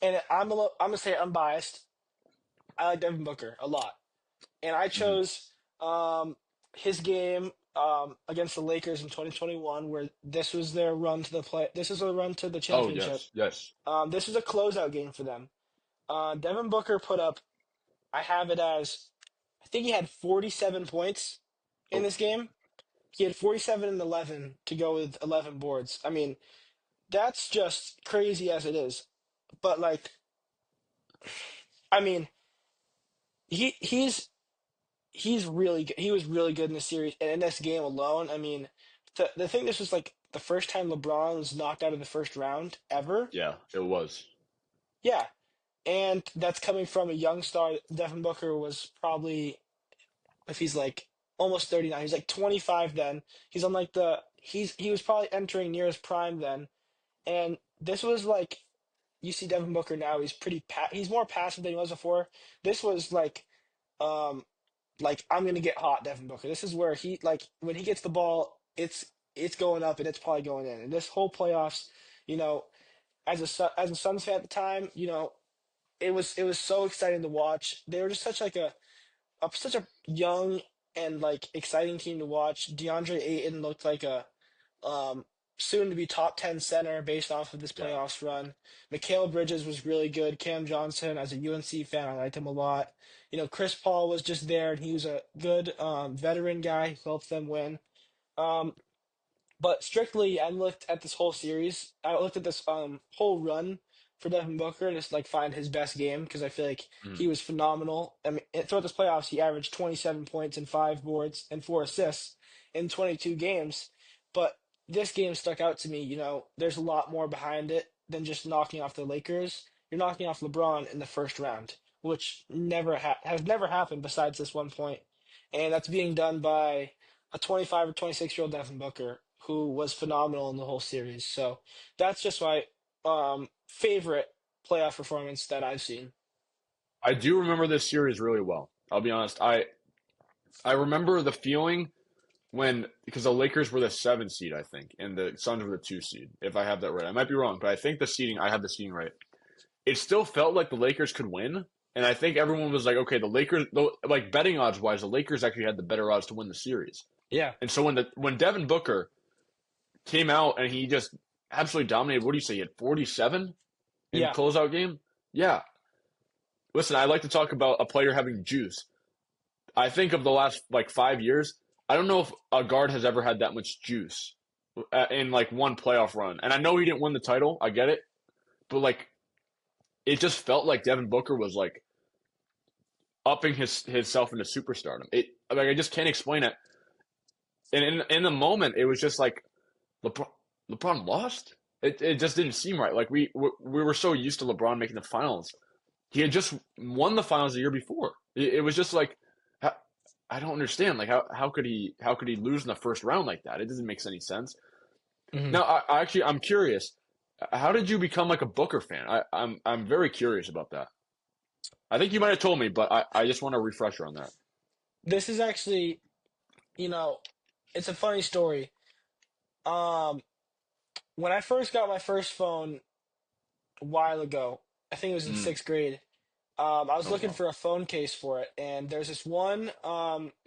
B: and I'm gonna say unbiased. I like Devin Booker a lot, and I
A: Hmm.
B: chose his game against the Lakers in 2021, where this was their run to the play. This is a run to the
A: Oh
B: championship.
A: yes, yes.
B: This was a closeout game for them. Devin Booker put up. I have it as I think he had 47 points in
A: Oh,
B: this game. He had 47 and 11 to go with 11 boards. I mean, that's just crazy as it is. But like, I mean, he's really good. He was really good in the series and in this game alone. I mean, the thing this was like the first time LeBron was knocked out of the first round ever.
A: yeah, it was.
B: Yeah, and that's coming from a young star. Devin Booker was probably if he's like almost 39. He's like 25 then. He's on like he was probably entering near his prime then. And this was like you see Devin Booker now, he's more passive than he was before. This was um like I'm gonna get hot, Devin Booker. This is where he like when he gets the ball, it's going up and it's probably going in. And this whole playoffs, you know, as a Suns fan at the time, it was so exciting to watch. They were just such a young and like exciting team to watch. DeAndre Ayton looked like a um, soon to be top 10 center based off of this
A: Yeah.
B: playoffs run. Mikal Bridges was really good. Cam Johnson, as a UNC fan, I liked him a lot. Chris Paul was just there, and he was a good veteran guy who helped them win. Um, but strictly, I looked at this whole series. I looked at this whole run for Devin Booker and just like find his best game because I feel like
A: Mm.
B: he was phenomenal. I mean, throughout this playoffs, he averaged 27 points and 5 boards and 4 assists in 22 games. But this game stuck out to me. There's a lot more behind it than just knocking off the Lakers. You're knocking off LeBron in the first round, which has never happened besides this one point, and that's being done by a 25 or 26-year-old Devin Booker who was phenomenal in the whole series. So that's just my favorite playoff performance that I've seen.
A: I do remember this series really well. I'll be honest. I remember the feeling when because the Lakers were the 7 seed, I think, and the Suns were the 2 seed. If I have that right, I might be wrong, but I think I have the seeding right. It still felt like the Lakers could win, and I think everyone was like, okay, the Lakers, like betting odds wise, the Lakers actually had the better odds to win the series.
B: Yeah,
A: And so when Devin Booker came out and he just absolutely dominated, what do you say? He had 47 in
B: yeah,
A: closeout game. Yeah. Listen, I like to talk about a player having juice. I think of the last like 5 years, I don't know if a guard has ever had that much juice in like one playoff run. And I know he didn't win the title. I get it, but like it just felt like Devin Booker was like upping himself into superstardom. I just can't explain it. And in the moment, it was just like LeBron, LeBron lost. It just didn't seem right. Like we were so used to LeBron making the finals. He had just won the finals the year before. It was just like I don't understand. Like how could he lose in the first round like that? It doesn't make any sense.
B: hmm
A: Now I'm curious. How did you become like a Booker fan? I'm very curious about that. I think you might have told me, but I just want a refresher on that.
B: This is actually, you know, it's a funny story. Um, when I first got my first phone a while ago, I think it was in
A: Mm.
B: sixth grade. I was
A: Oh
B: looking
A: wow.
B: for a phone case for it, and there's this one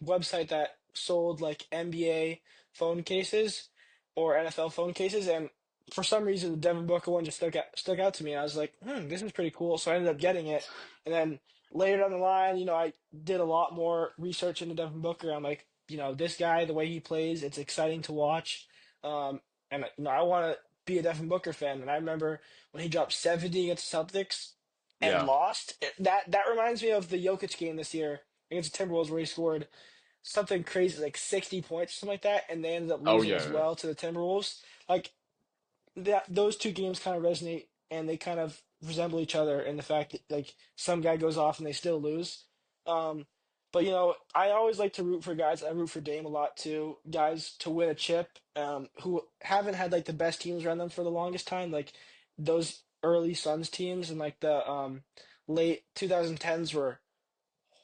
B: website that sold like NBA phone cases or NFL phone cases, and for some reason the Devin Booker one just stuck out to me. I was like, this is pretty cool. So I ended up getting it, and then later down the line, I did a lot more research into Devin Booker. I'm like, this guy, the way he plays, it's exciting to watch, um, and I want to be a Devin Booker fan. And I remember when he dropped 70 against the Celtics and
A: Yeah.
B: lost. That reminds me of the Jokic game this year against the Timberwolves where he scored something crazy like 60 points or something like that, and they ended up
A: Oh
B: losing
A: yeah.
B: as
A: Yeah.
B: well to the Timberwolves. Like those two games kind of resonate and they kind of resemble each other in the fact that like some guy goes off and they still lose. Um, but I always like to root for guys. I root for Dame a lot too. Guys to win a chip, who haven't had like the best teams around them for the longest time. Like those early Suns teams and like the late 2010s were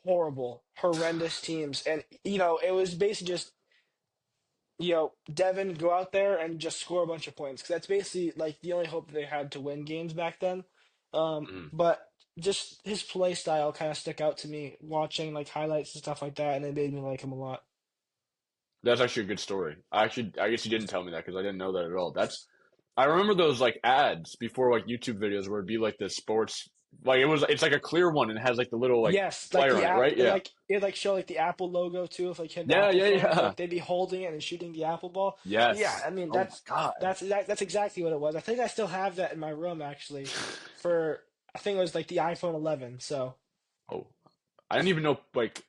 B: horrible, horrendous teams. And it was basically just Devin go out there and just score a bunch of points because that's basically like the only hope that they had to win games back then.
A: Mm.
B: But just his play style kind of stuck out to me watching like highlights and stuff like that, and it made me like him a lot.
A: That's actually a good story. I guess you didn't tell me that because I didn't know that at all. I remember those like ads before like YouTube videos where it'd be like the sports, like it's like a clear one and it has like the little like
B: Yes, like
A: player
B: the
A: on it,
B: app,
A: right? Yeah.
B: it like show like the Apple logo too. If like you had the
A: Yeah,
B: Apple
A: yeah,
B: phone,
A: yeah.
B: they'd be holding it and shooting the Apple ball. Yeah,
A: Yes.
B: I mean
A: Oh my God.
B: that's exactly what it was. I think I still have that in my room actually. For I think it was like the iPhone 11. So
A: Oh, I didn't even know like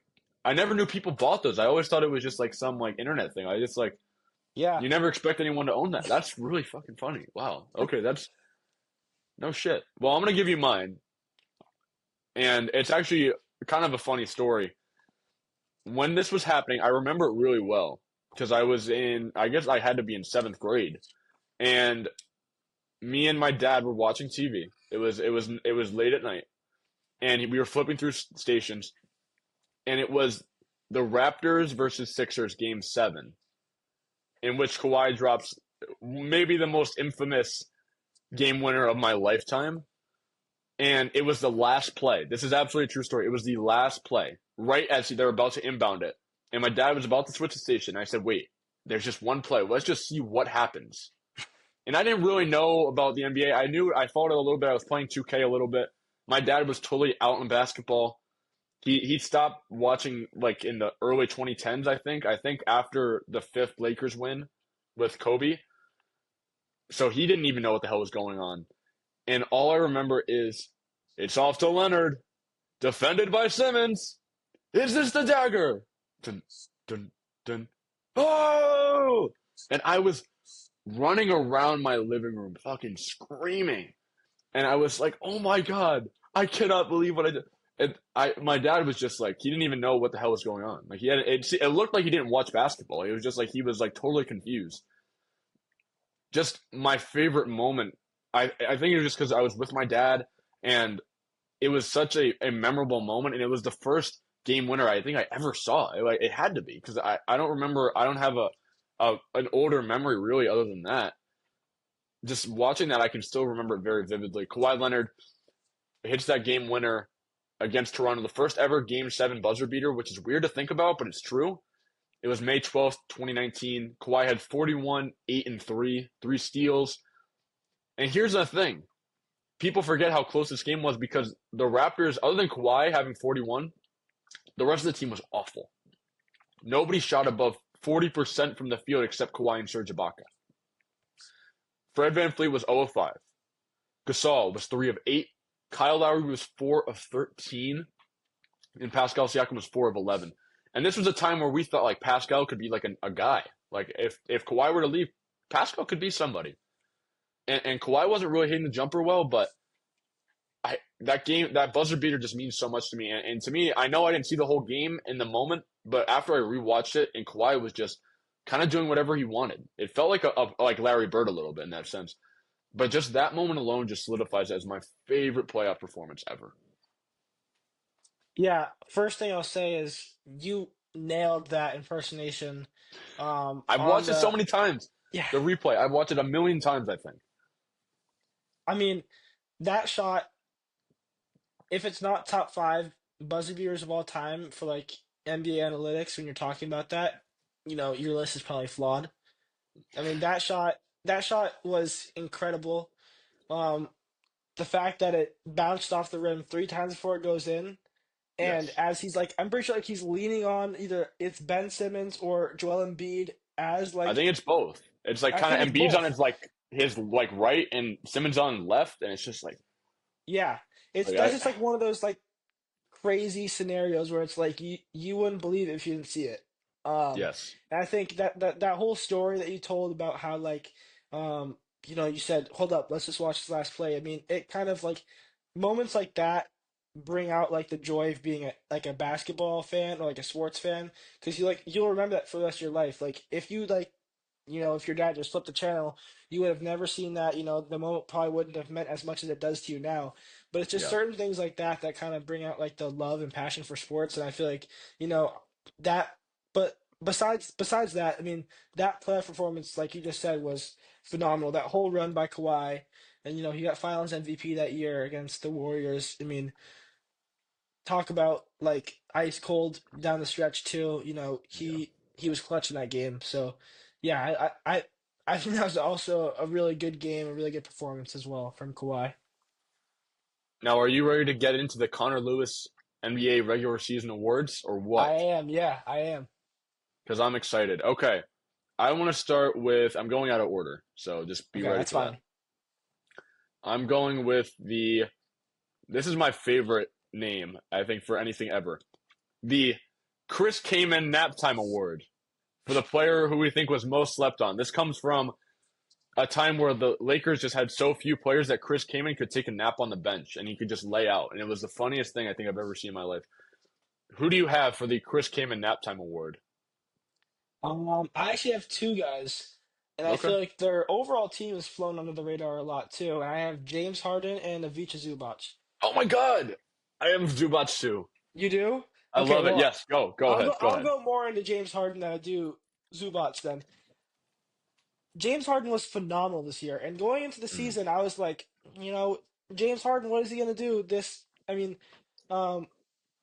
A: I never knew people bought those. I always thought it was just like some like internet thing. I just like
B: yeah,
A: you never expect anyone to own that. That's really fucking funny. Wow. Okay, that's no shit. Well, I'm gonna give you mine, and it's actually kind of a funny story. when this was happening, I remember it really well because I guess I had to be in seventh grade, and me and my dad were watching TV. It was late at night, and we were flipping through stations, and it was the Raptors versus Sixers game seven, in which Kawhi drops maybe the most infamous game winner of my lifetime. And it was the last play. This is absolutely a true story. It was the last play, right as they were about to inbound it. And my dad was about to switch the station. I said, wait, there's just one play. Let's just see what happens. And I didn't really know about the NBA. I followed it a little bit. I was playing 2K a little bit. My dad was totally out in basketball. He stopped watching like in the early 2010s, I think. I think after the fifth Lakers win with Kobe. So he didn't even know what the hell was going on. And all I remember is it's off to Leonard, defended by Simmons. Is this the dagger? Dun, dun, dun. Oh! And I was running around my living room, fucking screaming. And I was like, oh my God, I cannot believe what I did. And my dad was just like, he didn't even know what the hell was going on. Like it looked like he didn't watch basketball. It was just like he was like totally confused. Just my favorite moment. I think it was just because I was with my dad and it was such a memorable moment, and it was the first game winner I think I ever saw. It had to be because I don't remember. I don't have an older memory really other than that. Just watching that, I can still remember it very vividly. Kawhi Leonard hits that game winner against Toronto, the first ever Game 7 buzzer beater, which is weird to think about, but it's true. It was May 12th, 2019. Kawhi had 41, 8 and 3, 3 steals. And here's the thing. People forget how close this game was because the Raptors, other than Kawhi having 41, the rest of the team was awful. Nobody shot above 40% from the field except Kawhi and Serge Ibaka. Fred VanVleet was 0 of 5. Gasol was 3 of 8. Kyle Lowry was 4 of 13. And Pascal Siakam was 4 of 11. And this was a time where we thought like Pascal could be like a guy. Like if Kawhi were to leave, Pascal could be somebody. And Kawhi wasn't really hitting the jumper well, but that buzzer beater just means so much to me. And to me, I know I didn't see the whole game in the moment, but after I rewatched it, and Kawhi was just kind of doing whatever he wanted. It felt like like Larry Bird a little bit in that sense. But just that moment alone just solidifies it as my favorite playoff performance ever.
B: Yeah, first thing I'll say is you nailed that impersonation.
A: I've
B: On
A: watched it so
B: the
A: many times.
B: Yeah,
A: The replay, I've watched it a million times, I think.
B: I mean that shot. If it's not top five buzzer beaters of all time for like NBA analytics, when you're talking about that, your list is probably flawed. I mean that shot was incredible. Um, the fact that it bounced off the rim three times before it goes in. And
A: Yes.
B: as he's like, I'm pretty sure like he's leaning on either it's Ben Simmons or Joel Embiid as
A: I
B: like
A: think it's both. It's like
B: I
A: kind
B: think
A: of
B: it's
A: Embiid's on
B: both.
A: his like right and Simmons on left, and it's just
B: Yeah, it's
A: like
B: that's
A: I
B: just like one of those like crazy scenarios where it's like you wouldn't believe it if you didn't see it.
A: yes.
B: And I think that whole story that you told about how like um you said, hold up, let's just watch this last play. I mean, it kind of like moments like that bring out like the joy of being a basketball fan or like a sports fan because you'll remember that for the rest of your life. Like if you like if your dad just flipped the channel, you would have never seen that. The moment probably wouldn't have meant as much as it does to you now. But it's just
A: Yeah.
B: certain things like that that kind of bring out like the love and passion for sports. And I feel like, that, but besides that, I mean, that playoff performance, like you just said, was phenomenal. That whole run by Kawhi, and he got Finals MVP that year against the Warriors. I mean, talk about like ice cold down the stretch too.
A: Yeah.
B: He was clutch in that game. So yeah, I think that was also a really good game, a really good performance as well from Kawhi.
A: Now, are you ready to get into the Connor Lewis NBA regular season awards or
B: I
A: what?
B: am, yeah, I am.
A: Because I'm excited. Okay. I want to start with, I'm going out of order, so just be
B: Okay,
A: ready
B: that's
A: for that.
B: fine.
A: I'm going with this is my favorite name, I think, for anything ever. The Chris Kaman Nap Time Award for the player who we think was most slept on. This comes from a time where the Lakers just had so few players that Chris Kaman could take a nap on the bench and he could just lay out. And it was the funniest thing I think I've ever seen in my life. Who do you have for the Chris Kaman Nap Time Award?
B: I actually have two guys, and I
A: Okay.
B: feel like their overall team has flown under the radar a lot too. And I have James Harden and Ivica Zubac.
A: Oh my God, I am Zubac too.
B: You do?
A: I
B: Okay,
A: love it.
B: well,
A: Yes, go ahead, go
B: I'll
A: ahead.
B: go more into James Harden than I do Zubac then. James Harden was phenomenal this year, and going into the
A: Mm.
B: season, I was like, James Harden, what is he gonna do? Um,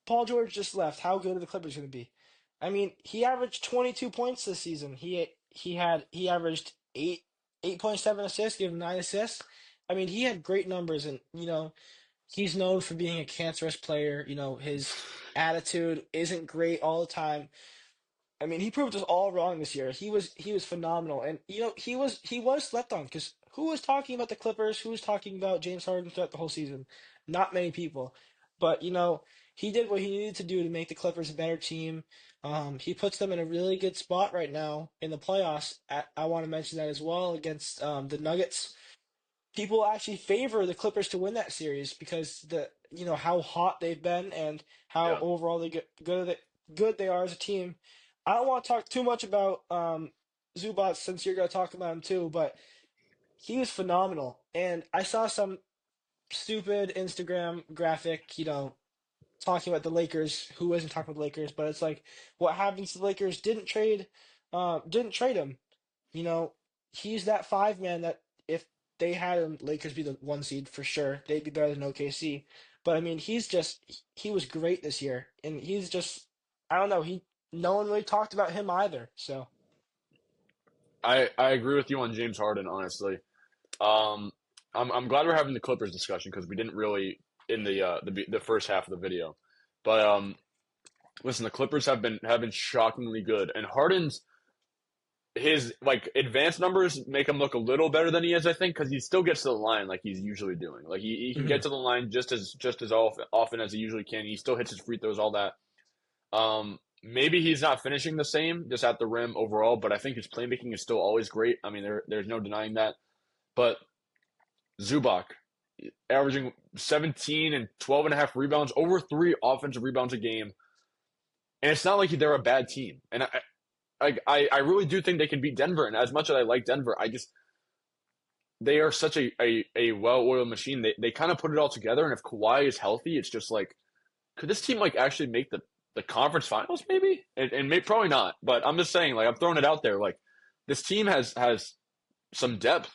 B: Paul George just left. How good are the Clippers going to be? I mean, he averaged 22 points this season. He averaged 8.7 assists, gave him 9 assists. I mean, he had great numbers, and he's known for being a cancerous player. His attitude isn't great all the time. I mean, he proved us all wrong this year. He was phenomenal, and he was slept on because who was talking about the Clippers? Who was talking about James Harden throughout the whole season? Not many people, but he did what he needed to do to make the Clippers a better team. He puts them in a really good spot right now in the playoffs. I want to mention that as well against the Nuggets. People actually favor the Clippers to win that series because how hot they've been and how
A: Yeah.
B: overall good they are as a team. I don't want to talk too much about Zubac since you're going to talk about him too, but he was phenomenal. And I saw some stupid Instagram graphic, talking about the Lakers. Who isn't talking about the Lakers? But it's like, what happens to the Lakers? Didn't trade him. You know, he's that five man that if they had him, Lakers be the one seed for sure. They'd be better than OKC. But I mean, he was great this year, and he's just I don't know. No one really talked about him either. So
A: I agree with you on James Harden, honestly. Um, I'm glad we're having the Clippers discussion because we didn't really in the first half of the video. But listen, the Clippers have been shockingly good, and Harden's his like advanced numbers make him look a little better than he is, I think, because he still gets to the line like he's usually doing. Like he can get
B: Mhm.
A: to the line just as often as he usually can. He still hits his free throws, all that. Maybe he's not finishing the same just at the rim overall, but I think his playmaking is still always great. I mean, there's no denying that. But Zubac, averaging 17 and 12 and a half rebounds, over three offensive rebounds a game. And it's not like they're a bad team. And I really do think they can beat Denver. And as much as I like Denver, they are such a well-oiled machine. They kind of put it all together. And if Kawhi is healthy, it's just like, could this team like actually make the conference finals maybe? And probably not. But I'm just saying, like I'm throwing it out there. Like this team has some depth.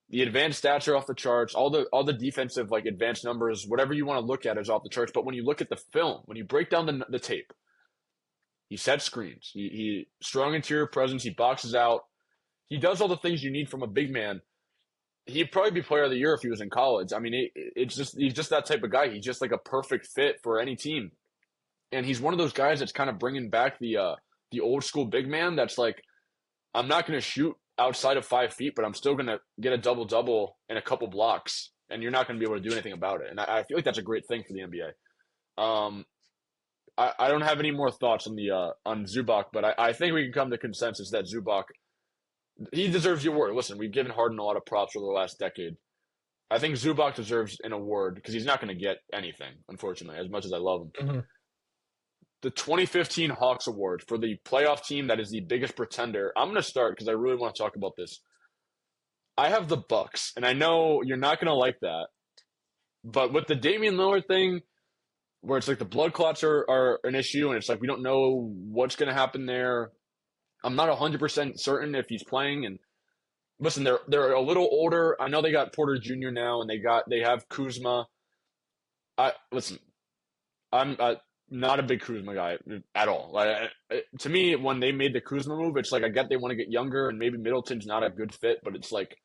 A: The advanced stats are off the charts. All the defensive like advanced numbers, whatever you want to look at, is off the charts. But when you look at the film, when you break down the tape, he sets screens. He strong interior presence. He boxes out. He does all the things you need from a big man. He'd probably be player of the year if he was in college. I mean, it's just he's just that type of guy. He's just like a perfect fit for any team. And he's one of those guys that's kind of bringing back the old school big man. That's like, I'm not going to shoot outside of 5 feet, but I'm still going to get a double double and a couple blocks, and you're not going to be able to do anything about it. And I feel like that's a great thing for the NBA. I don't have any more thoughts on Zubac, but I think we can come to consensus that Zubac he deserves the award. Listen, we've given Harden a lot of props over the last decade. I think Zubac deserves an award because he's not going to get anything, unfortunately, as much as I love him.
B: Mhm.
A: The 2015 Hawks Award for the playoff team that is the biggest pretender. I'm going to start because I really want to talk about this. I have the Bucks, and I know you're not going to like that, but with the Damian Lillard thing, where it's like the blood clots are an issue, and it's like we don't know what's going to happen there. I'm not 100% certain if he's playing. And listen, they're a little older. I know they got Porter Jr. now, and they have Kuzma. I listen. I'm not a big Kuzma guy at all. Like to me, when they made the Kuzma move, it's like I get they want to get younger, and maybe Middleton's not a good fit, but it's like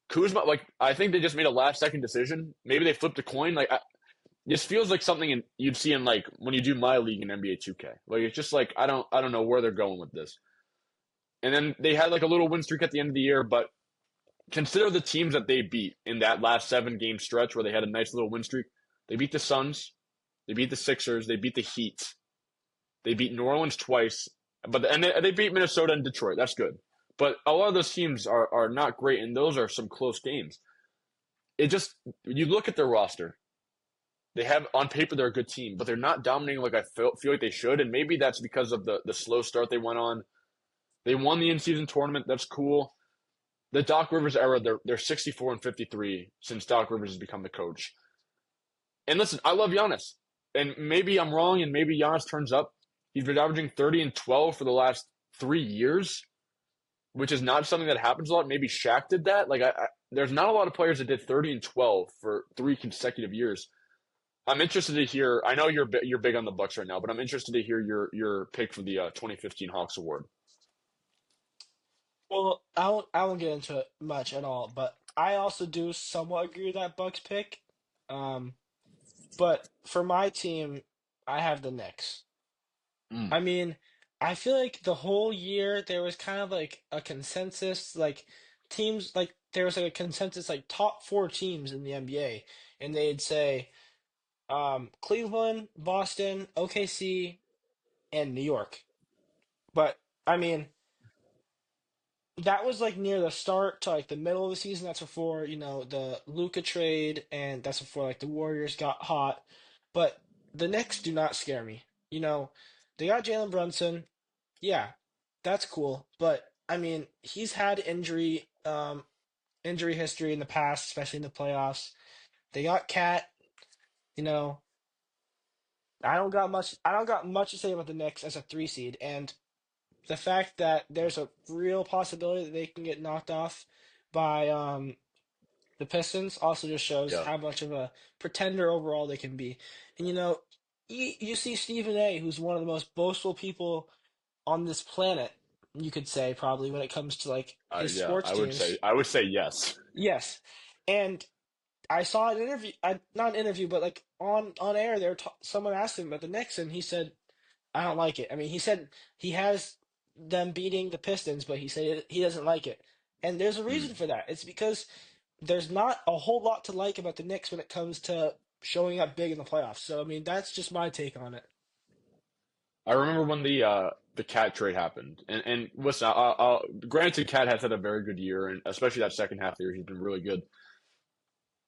A: Kuzma. Like I think they just made a last second decision. Maybe they flipped a coin. This feels like something you'd see in like when you do my league in NBA 2K. Like it's just like I don't know where they're going with this. And then they had like a little win streak at the end of the year, but consider the teams that they beat in that last 7 game stretch where they had a nice little win streak. They beat the Suns, they beat the Sixers, they beat the Heat, they beat New Orleans twice, and they beat Minnesota and Detroit. That's good. But a lot of those teams are not great, and those are some close games. It just you look at their roster. they have on paper they're a good team, but they're not dominating like I feel like they should, and maybe that's because of the slow start they went on. They won the in season tournament. That's cool. The Doc Rivers era, they're 64-53 since Doc Rivers has become the coach. And listen, I love Giannis, and maybe I'm wrong, and maybe Giannis turns up. He's been averaging 30 and 12 for the last 3 years, which is not something that happens a lot. Maybe Shaq did that. There's not a lot of players that did 30 and 12 for 3 consecutive years. I'm interested to hear. I know you're big on the Bucks right now, but I'm interested to hear your pick for the 2015 Hawks Award.
B: Well, I won't get into it much at all, but I also do somewhat agree with that Bucks pick. Um, but for my team, I have the Knicks.
A: Mm,
B: I mean, I feel like the whole year there was kind of like a consensus, like teams, like there was like a consensus, like top four teams in the NBA, and they'd say Cleveland, Boston, OKC, and New York. But I mean, that was like near the start to like the middle of the season. That's before, the Luka trade, and that's before like the Warriors got hot. But the Knicks do not scare me. They got Jalen Brunson. Yeah, that's cool. But I mean, he's had injury history in the past, especially in the playoffs. They got Cat, you know. I don't got much to say about the Knicks as a three seed, and the fact that there's a real possibility that they can get knocked off by the Pistons also just shows
A: yeah,
B: how much of a pretender overall they can be. And you see Stephen A, who's one of the most boastful people on this planet, you could say probably when it comes to like his
A: yeah.
B: sports teams.
A: I would say yes.
B: Yes, and I saw an interview, not an interview, but like on air, someone asked him about the Knicks, and he said, "I don't like it." I mean, he said he has them beating the Pistons, but he said he doesn't like it, and there's a
A: Mm.
B: reason for that. It's because there's not a whole lot to like about the Knicks when it comes to showing up big in the playoffs. So I mean, that's just my take on it.
A: I remember when the Cat trade happened, and listen, granted, Cat has had a very good year, and especially that second half of the year, he's been really good.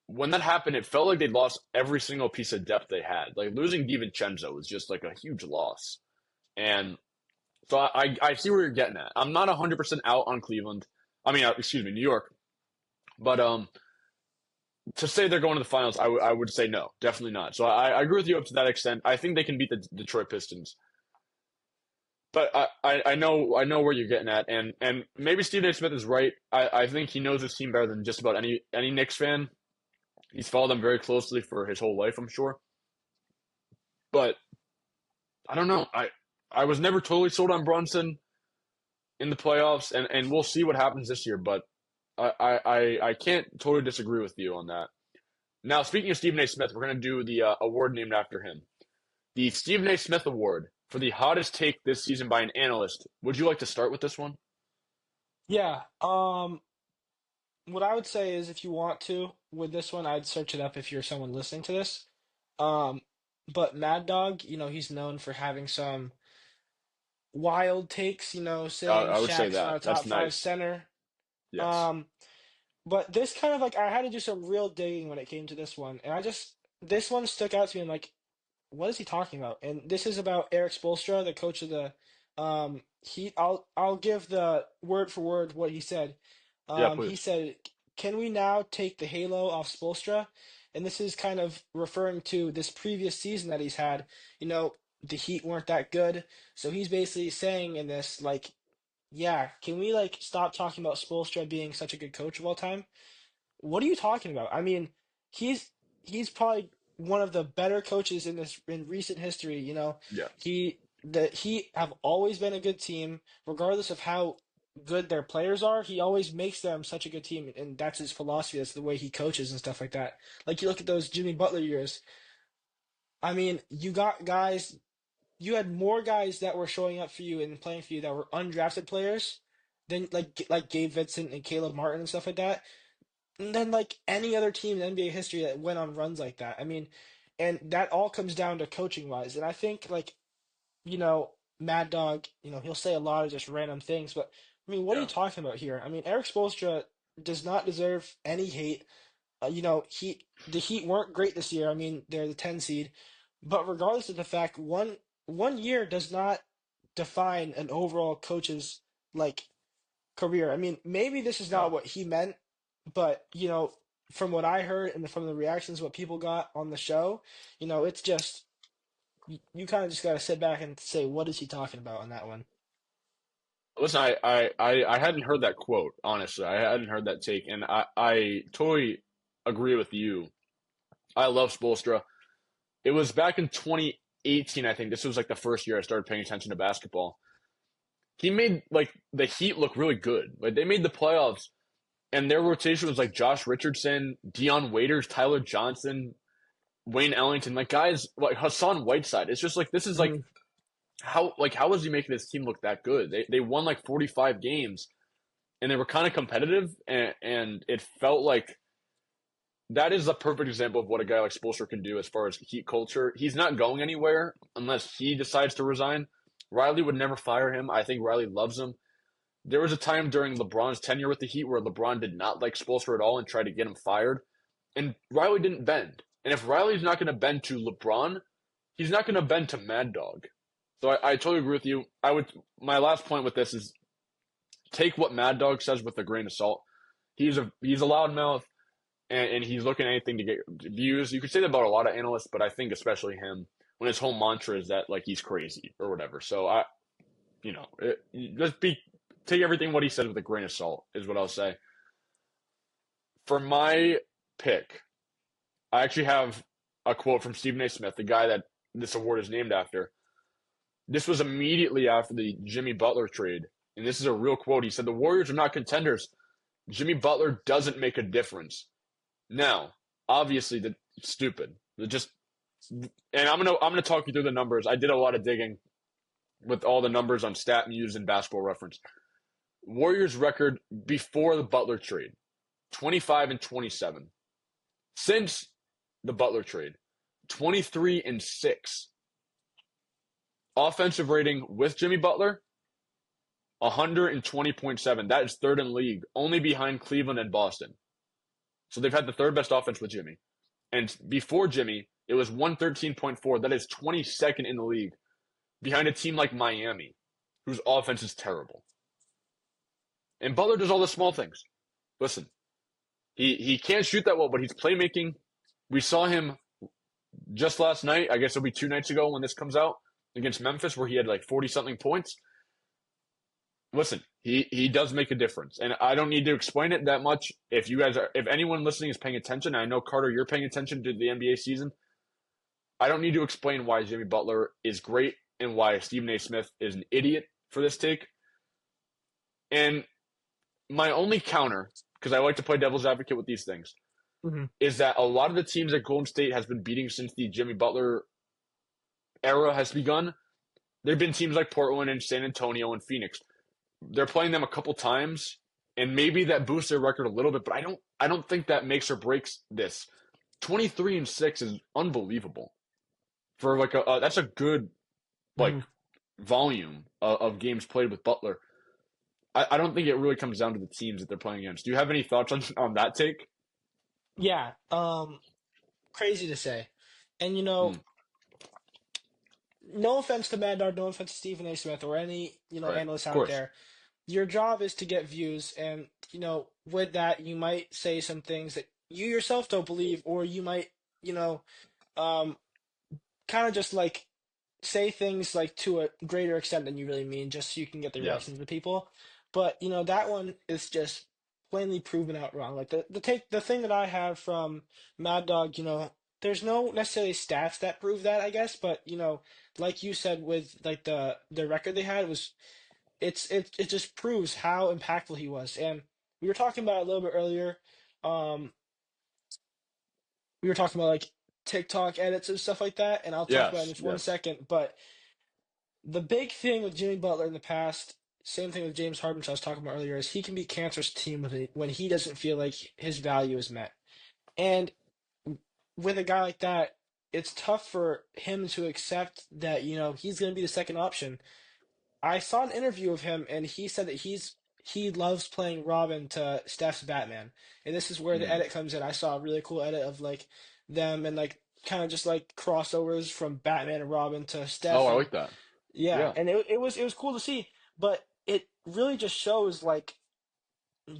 A: When that happened, it felt like they lost every single piece of depth they had. Like losing DiVincenzo was just like a huge loss, and so I see where you're getting at. I'm not 100% out on Cleveland. I mean, excuse me, New York, but to say they're going to the finals, I would say no, definitely not. So I agree with you up to that extent. I think they can beat the Detroit Pistons. But I know where you're getting at, and maybe Stephen A. Smith is right. I think he knows his team better than just about any Knicks fan. He's followed them very closely for his whole life, I'm sure. But I don't know. I was never totally sold on Brunson in the playoffs, and we'll see what happens this year. But I can't totally disagree with you on that. Now, speaking of Stephen A. Smith, we're going to do the award named after him, the Stephen A. Smith Award for the hottest take this season by an analyst. Would you like to start with this one?
B: Yeah. What I would say is if you want to with this one, I'd search it up if you're someone listening to this. Um, but Mad Dog, he's known for having some wild takes, saying
A: I would say
B: Shaq's not
A: that.
B: a
A: That's
B: top five
A: nice.
B: center.
A: Yes.
B: Um, but this kind of like I had to do some real digging when it came to this one, and this one stuck out to me. I'm like, what is he talking about? And this is about Eric Spoelstra, the coach of the Heat. I'll give the word for word what he said.
A: Yeah,
B: He
A: please.
B: said, "Can we now take the halo off Spoelstra?" And this is kind of referring to this previous season that he's had. The Heat weren't that good, so he's basically saying in this like, yeah, can we like stop talking about Spoelstra being such a good coach of all time? What are you talking about? I mean, he's he's probably one of the better coaches in recent history.
A: Yes.
B: He have always been a good team, regardless of how good their players are. He always makes them such a good team, and that's his philosophy. That's the way he coaches and stuff like that. Like you look at those Jimmy Butler years. I mean, you had more guys that were showing up for you and playing for you that were undrafted players than like Gabe Vincent and Caleb Martin and stuff like that than like any other team in NBA history that went on runs like that. I mean, and that all comes down to coaching wise. And I think like, Mad Dog, he'll say a lot of just random things, but I mean, what are you
A: Yeah.
B: talking about here? I mean, Eric Spoelstra does not deserve any hate. the Heat weren't great this year. I mean, they're the 10 seed, but regardless of the fact, one year does not define an overall coach's like career. I mean, maybe this is not
A: No.
B: what he meant, but from what I heard and from the reactions what people got on the show, it's just you kind of just got to sit back and say, what is he talking about on that one?
A: Listen, I hadn't heard that quote, honestly. I hadn't heard that take, and I totally agree with you. I love Spoelstra. It was back in 2018, I think. This was like the first year I started paying attention to basketball. He made like the Heat look really good. Like they made the playoffs, and their rotation was like Josh Richardson, Dion Waiters, Tyler Johnson, Wayne Ellington, like guys like Hassan Whiteside. It's just like this is like
B: Mhm.
A: how was he making this team look that good? They won like 45 games and they were kind of competitive and it felt like that is a perfect example of what a guy like Spoelstra can do as far as Heat culture. He's not going anywhere unless he decides to resign. Riley would never fire him. I think Riley loves him. There was a time during LeBron's tenure with the Heat where LeBron did not like Spoelstra at all and tried to get him fired. And Riley didn't bend. And if Riley's not going to bend to LeBron, he's not going to bend to Mad Dog. So I totally agree with you. I would. My last point with this is take what Mad Dog says with a grain of salt. He's a loudmouth and he's looking at anything to get views. You could say that about a lot of analysts, but I think especially him when his whole mantra is that like he's crazy or whatever. So just be take everything what he says with a grain of salt is what I'll say. For my pick, I actually have a quote from Stephen A. Smith, the guy that this award is named after. This was immediately after the Jimmy Butler trade, and this is a real quote. He said, "The Warriors are not contenders. Jimmy Butler doesn't make a difference." Now, obviously, that's stupid. Just and I'm gonna talk you through the numbers. I did a lot of digging with all the numbers on StatMuse and Basketball Reference. Warriors record before the Butler trade, 25-27. Since the Butler trade, 23-6. Offensive rating with Jimmy Butler, 120.7. That is third in league, only behind Cleveland and Boston. So they've had the third best offense with Jimmy. And before Jimmy, it was 113.4. That is 22nd in the league, behind a team like Miami, whose offense is terrible. And Butler does all the small things. Listen, he can't shoot that well, but he's playmaking. We saw him just last night. I guess it'll be 2 nights ago when this comes out against Memphis, where he had like 40 something points. Listen, he does make a difference, and I don't need to explain it that much. If anyone listening is paying attention, I know Carter, you're paying attention to the NBA season. I don't need to explain why Jimmy Butler is great and why Stephen A. Smith is an idiot for this take. And my only counter, because I like to play devil's advocate with these things,
B: Hmm.
A: is that a lot of the teams that Golden State has been beating since the Jimmy Butler era has begun, there have been teams like Portland and San Antonio and Phoenix. They're playing them a couple times, and maybe that boosts their record a little bit, but I don't think that makes or breaks this. 23-6 is unbelievable for like that's a good like
B: Hmm.
A: volume of games played with Butler. I don't think it really comes down to the teams that they're playing against. Do you have any thoughts on that take?
B: Yeah, crazy to say. And
A: Mm,
B: no offense to Mad Dog, no offense to Stephen A. Smith or any,
A: right,
B: analyst
A: of
B: out
A: course.
B: there. Your job is to get views, and with that, you might say some things that you yourself don't believe, or you might, you know, um, kind of just like say things like to a greater extent than you really mean, just so you can get the
A: Yeah,
B: reactions of people. But that one is just plainly proven out wrong. Like the thing that I have from Mad Dog, there's no necessarily stats that prove that, I guess, but like you said with like the record they had was it just proves how impactful he was. And we were talking about it a little bit earlier. Um, we were talking about like TikTok edits and stuff like that, and I'll talk about it in
A: yes,
B: just one
A: yes,
B: second. But the big thing with Jimmy Butler in the past, same thing with James Harden, which I was talking about earlier, is he can be cancerous to team when he doesn't feel like his value is met. And with a guy like that, it's tough for him to accept that he's going to be the second option. I saw an interview of him, and he said that he loves playing Robin to Steph's Batman. And this is where the
A: Mm.
B: edit comes in. I saw a really cool edit of like them and like kind of just like crossovers from Batman and Robin to
A: Oh,
B: Steph
A: I
B: and
A: like that.
B: yeah,
A: Yeah.
B: and it was cool to see, but it really just shows like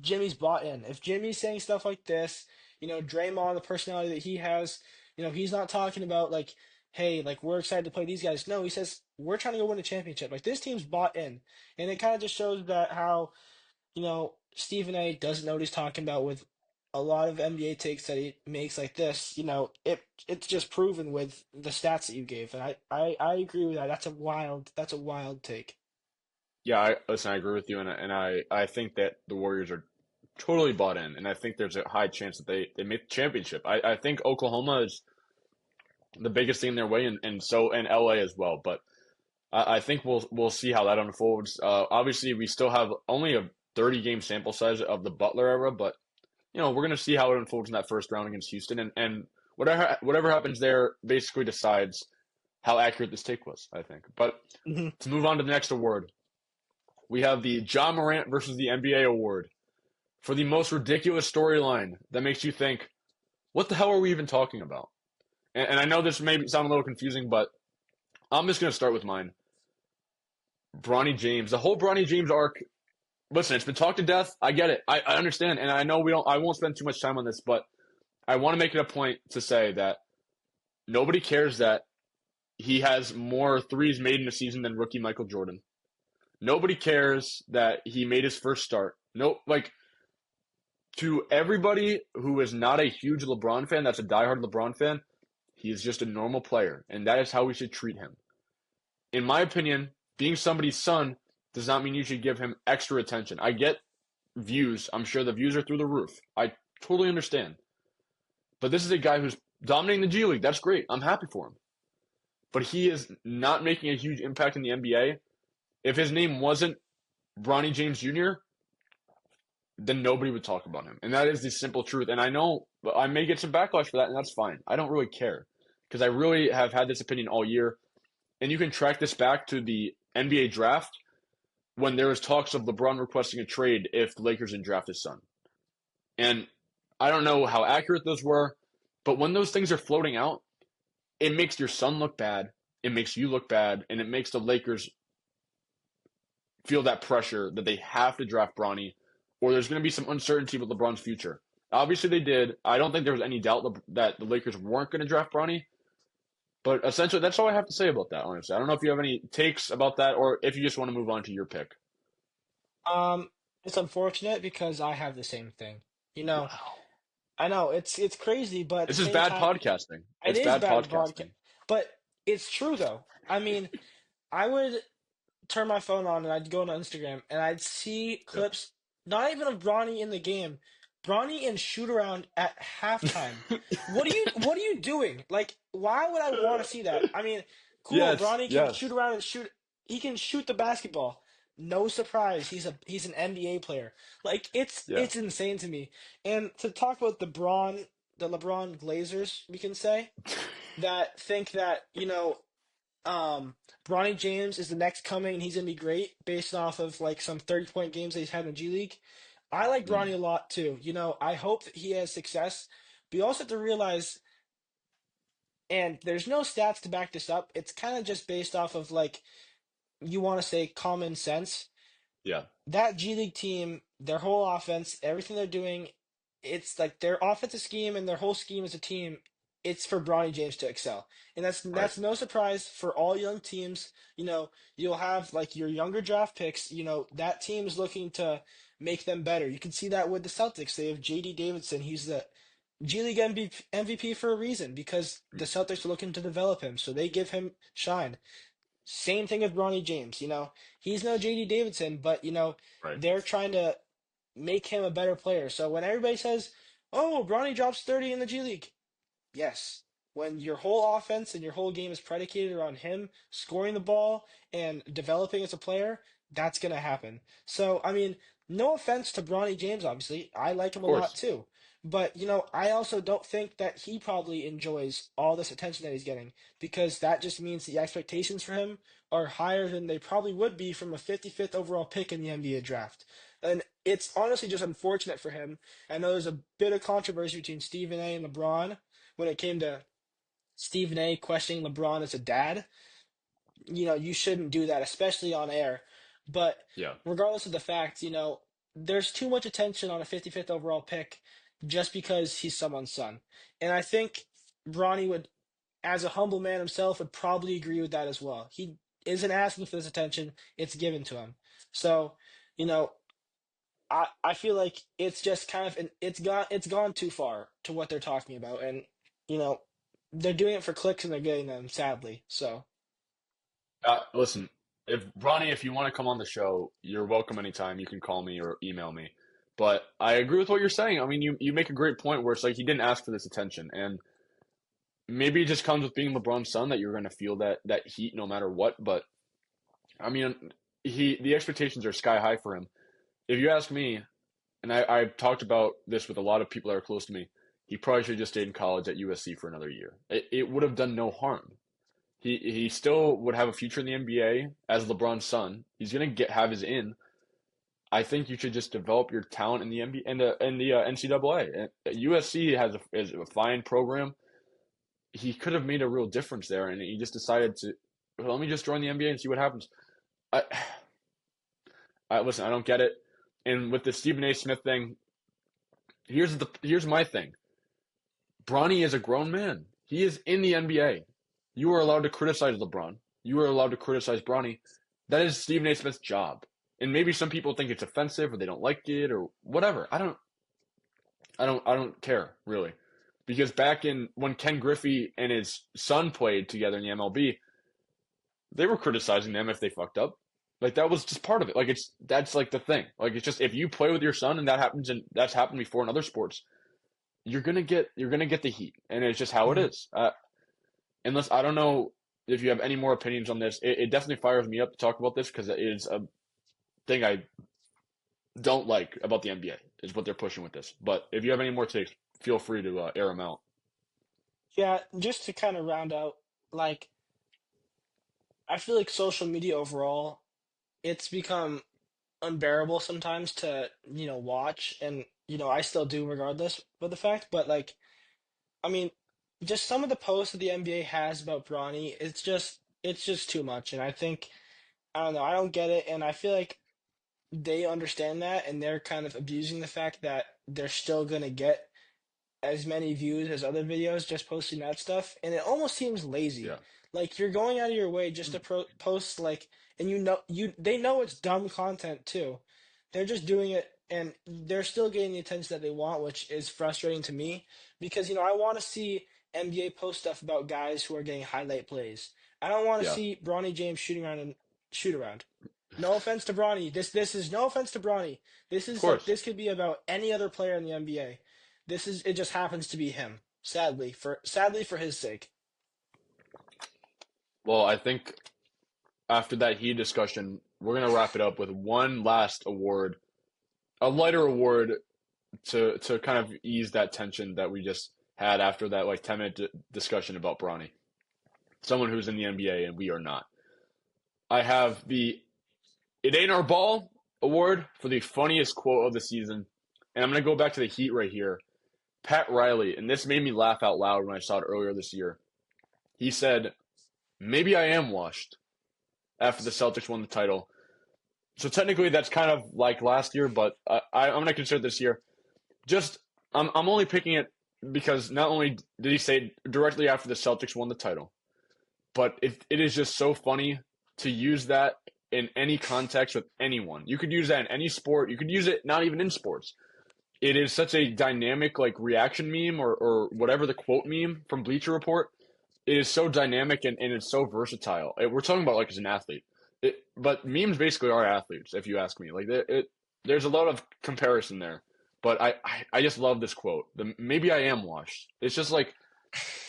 B: Jimmy's bought in. If Jimmy's saying stuff like this, Draymond, the personality that he has, he's not talking about like, hey, like we're excited to play these guys. No, he says we're trying to go win a championship. Like this team's bought in, and it kind of just shows that how Stephen A. doesn't know what he's talking about with a lot of NBA takes that he makes like this. It's just proven with the stats that you gave, and I agree with that. That's a wild take.
A: Yeah, listen, I agree with you, and I think that the Warriors are totally bought in, and I think there's a high chance that they make the championship. I think Oklahoma is the biggest thing in their way, and LA as well. But I think we'll see how that unfolds. Obviously, we still have only a 30 game sample size of the Butler era, but we're gonna see how it unfolds in that first round against Houston, and whatever happens there basically decides how accurate this take was. I think. But
B: Hmm.
A: to move on to the next award, we have the John Morant versus the NBA award for the most ridiculous storyline that makes you think, what the hell are we even talking about? And I know this may sound a little confusing, but I'm just going to start with mine. Bronny James, the whole Bronny James arc. Listen, it's been talked to death. I get it. I understand, and I know we don't. I won't spend too much time on this, but I want to make it a point to say that nobody cares that he has more threes made in a season than rookie Michael Jordan. Nobody cares that he made his first start. No, like to everybody who is not a huge LeBron fan, that's a diehard LeBron fan, he is just a normal player, and that is how we should treat him. In my opinion, being somebody's son does not mean you should give him extra attention. I get views. I'm sure the views are through the roof. I totally understand. But this is a guy who's dominating the G League. That's great. I'm happy for him. But he is not making a huge impact in the NBA. If his name wasn't Bronny James Jr., then nobody would talk about him. And that is the simple truth. And I know I may get some backlash for that, and that's fine. I don't really care because I really have had this opinion all year. And you can track this back to the NBA draft when there was talks of LeBron requesting a trade if the Lakers didn't draft his son. And I don't know how accurate those were, but when those things are floating out, it makes your son look bad, it makes you look bad, and it makes the Lakers feel that pressure that they have to draft Bronny, or there's going to be some uncertainty with LeBron's future. Obviously, they did. I don't think there was any doubt that the Lakers weren't going to draft Bronny. But essentially, that's all I have to say about that, honestly. I don't know if you have any takes about that or if you just want to move on to your pick.
B: Um, it's unfortunate because I have the same thing. You know,
A: Wow.
B: I know it's crazy, but at the
A: This is
B: same
A: bad
B: time,
A: podcasting.
B: it
A: It's
B: is
A: bad
B: bad podcast.
A: podcasting.
B: But it's true though. I mean, I would turn my phone on and I'd go on Instagram and I'd see
A: Yep.
B: clips, not even of Bronny in the game, Bronny in shoot around at halftime. What are you doing? Like, why would I want to see that? I mean, cool,
A: Yes,
B: Bronny can shoot
A: yes.
B: around and shoot. He can shoot the basketball. No surprise, he's an NBA player. Like, it's
A: Yeah.
B: it's insane to me. And to talk about the LeBron Glazers, we can say that think that Bronny James is the next coming and he's gonna be great based off of like some 30-point games that he's had in the G League. I like
A: Mm,
B: Bronny a lot too. I hope that he has success, but you also have to realize, and there's no stats to back this up. It's kind of just based off of like you want to say common sense.
A: yeah.
B: That G League team, their whole offense, everything they're doing, it's like their offensive scheme and their whole scheme as a team, it's for Bronny James to excel. And that's
A: Right.
B: that's no surprise for all young teams. You'll have like your younger draft picks, that team is looking to make them better. You can see that with the Celtics. They have JD Davidson. He's the G League MVP for a reason because the Celtics are looking to develop him. So they give him shine. Same thing with Bronny James. He's no JD Davidson, but
A: Right.
B: they're trying to make him a better player. So when everybody says, "Oh, Bronny drops 30 in the G League," yes. When your whole offense and your whole game is predicated around him scoring the ball and developing as a player, that's going to happen. So, I mean, no offense to Bronny James, obviously. I like him
A: Of
B: a lot
A: course.
B: too. But, I also don't think that he probably enjoys all this attention that he's getting because that just means the expectations for him are higher than they probably would be from a 55th overall pick in the NBA draft. And it's honestly just unfortunate for him. I know there's a bit of controversy between Stephen A. and LeBron when it came to Stephen A. questioning LeBron as a dad. You shouldn't do that, especially on air. But
A: Yeah.
B: regardless of the facts, there's too much attention on a 55th overall pick just because he's someone's son. And I think Bronny would, as a humble man himself, would probably agree with that as well. He isn't asking for this attention, it's given to him. So, you know, I feel like it's just kind of it's gone too far to what they're talking about. And, you know, they're doing it for clicks and they're getting them, sadly. So
A: Listen, if Ronnie, if you want to come on the show, you're welcome anytime. You can call me or email me. But I agree with what you're saying. I mean, you make a great point where it's like he didn't ask for this attention, and maybe it just comes with being LeBron's son that you're going to feel that heat no matter what. But I mean, the expectations are sky high for him. If you ask me, and I've talked about this with a lot of people that are close to me, he probably should have just stayed in college at USC for another year. It would have done no harm. He still would have a future in the NBA as LeBron's son. He's gonna have his in. I think you should just develop your talent in the NBA and the NCAA. USC is a fine program. He could have made a real difference there, and he just decided to well, let me just join the NBA and see what happens. I, I listen. I don't get it. And with the Stephen A. Smith thing, here's my thing. Bronny is a grown man. He is in the NBA. You are allowed to criticize LeBron. You are allowed to criticize Bronny. That is Stephen A. Smith's job. And maybe some people think it's offensive or they don't like it or whatever. I don't care really, because back in when Ken Griffey and his son played together in the MLB, they were criticizing them if they fucked up. Like that was just part of it. Like that's like the thing. Like it's just if you play with your son and that happens and that's happened before in other sports, you're gonna get the heat, and it's just how it
B: mhm.
A: is. Unless I don't know if you have any more opinions on this, it definitely fires me up to talk about this because it is a thing I don't like about the NBA is what they're pushing with this. But if you have any more takes, feel free to air them out.
B: Yeah, just to kind of round out, like I feel like social media overall, it's become unbearable sometimes to, watch and I still do regardless of the fact, but like I mean, just some of the posts that the NBA has about Bronny, it's just too much. And I think I don't know, I don't get it, and I feel like they understand that and they're kind of abusing the fact that they're still gonna get as many views as other videos just posting that stuff, and it almost seems lazy.
A: Yeah,
B: Like you're going out of your way just to post like, and they know it's dumb content too. They're just doing it, and they're still getting the attention that they want, which is frustrating to me because I want to see NBA post stuff about guys who are getting highlight plays. I don't want to
A: yeah,
B: see Bronny James shooting around and shoot around. No offense to Bronny. This is no offense to Bronny. This
A: of
B: is like
A: course.
B: this could be about any other player in the NBA. It just happens to be him. Sadly for his sake.
A: Well, I think after that heated discussion, we're gonna wrap it up with one last award, a lighter award to kind of ease that tension that we just had after that like 10-minute discussion about Bronny, someone who's in the NBA and we are not. I have the It Ain't Our Ball award for the funniest quote of the season. And I'm going to go back to the Heat right here. Pat Riley, and this made me laugh out loud when I saw it earlier this year. He said, maybe I am washed after the Celtics won the title. So technically that's kind of like last year, but I'm going to consider this year. Just, I'm only picking it because not only did he say it directly after the Celtics won the title, but it is just so funny to use that in any context with anyone. You could use that in any sport. You could use it not even in sports. It is such a dynamic like reaction meme or whatever the quote meme from Bleacher Report. It is so dynamic and it's so versatile. We're talking about like as an athlete. But memes basically are athletes, if you ask me. Like there's a lot of comparison there. But I just love this quote. Maybe I am washed. It's just like,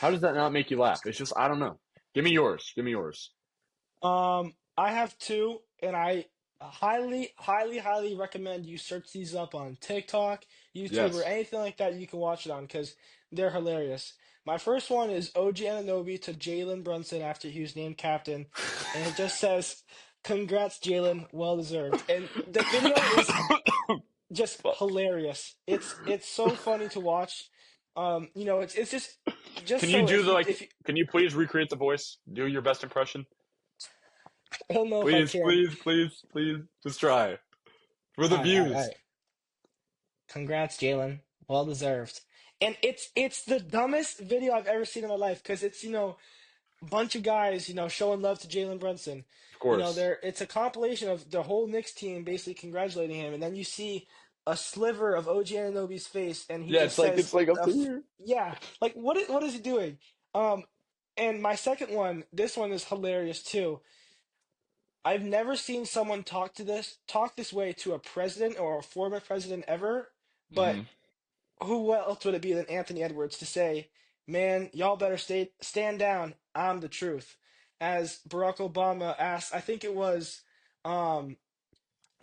A: how does that not make you laugh? It's just I don't know. Give me yours. Give me yours.
B: I have two, and I highly, highly, highly recommend you search these up on TikTok, YouTube, or
A: Yes.
B: anything like that you can watch it on because they're hilarious. My first one is OG Anunoby to Jalen Brunson after he was named captain, and it just says, Congrats, Jalen. Well deserved. And the video is just
A: Fuck.
B: hilarious. It's so funny to watch. It's just
A: Can you
B: so
A: do
B: if
A: the
B: you
A: like?
B: if you
A: Can you please recreate the voice? Do your best impression.
B: I don't know if I
A: Please,
B: can.
A: please, please, please. Just try for the
B: All
A: views.
B: right. Congrats, Jalen. Well deserved. And it's the dumbest video I've ever seen in my life because it's bunch of guys, showing love to Jalen Brunson.
A: Of course.
B: It's a compilation of the whole Knicks team basically congratulating him, and then you see a sliver of OG Anunoby's face, and he
A: Yeah,
B: just
A: it's
B: says,
A: like up to here.
B: "Yeah, like what is he doing?" Um, and my second one, this one is hilarious too. I've never seen someone talk this way to a president or a former president ever, but
A: Hmm.
B: who else would it be than Anthony Edwards to say, "Man, y'all better stand down. I'm the truth." As Barack Obama asked, I think it was um,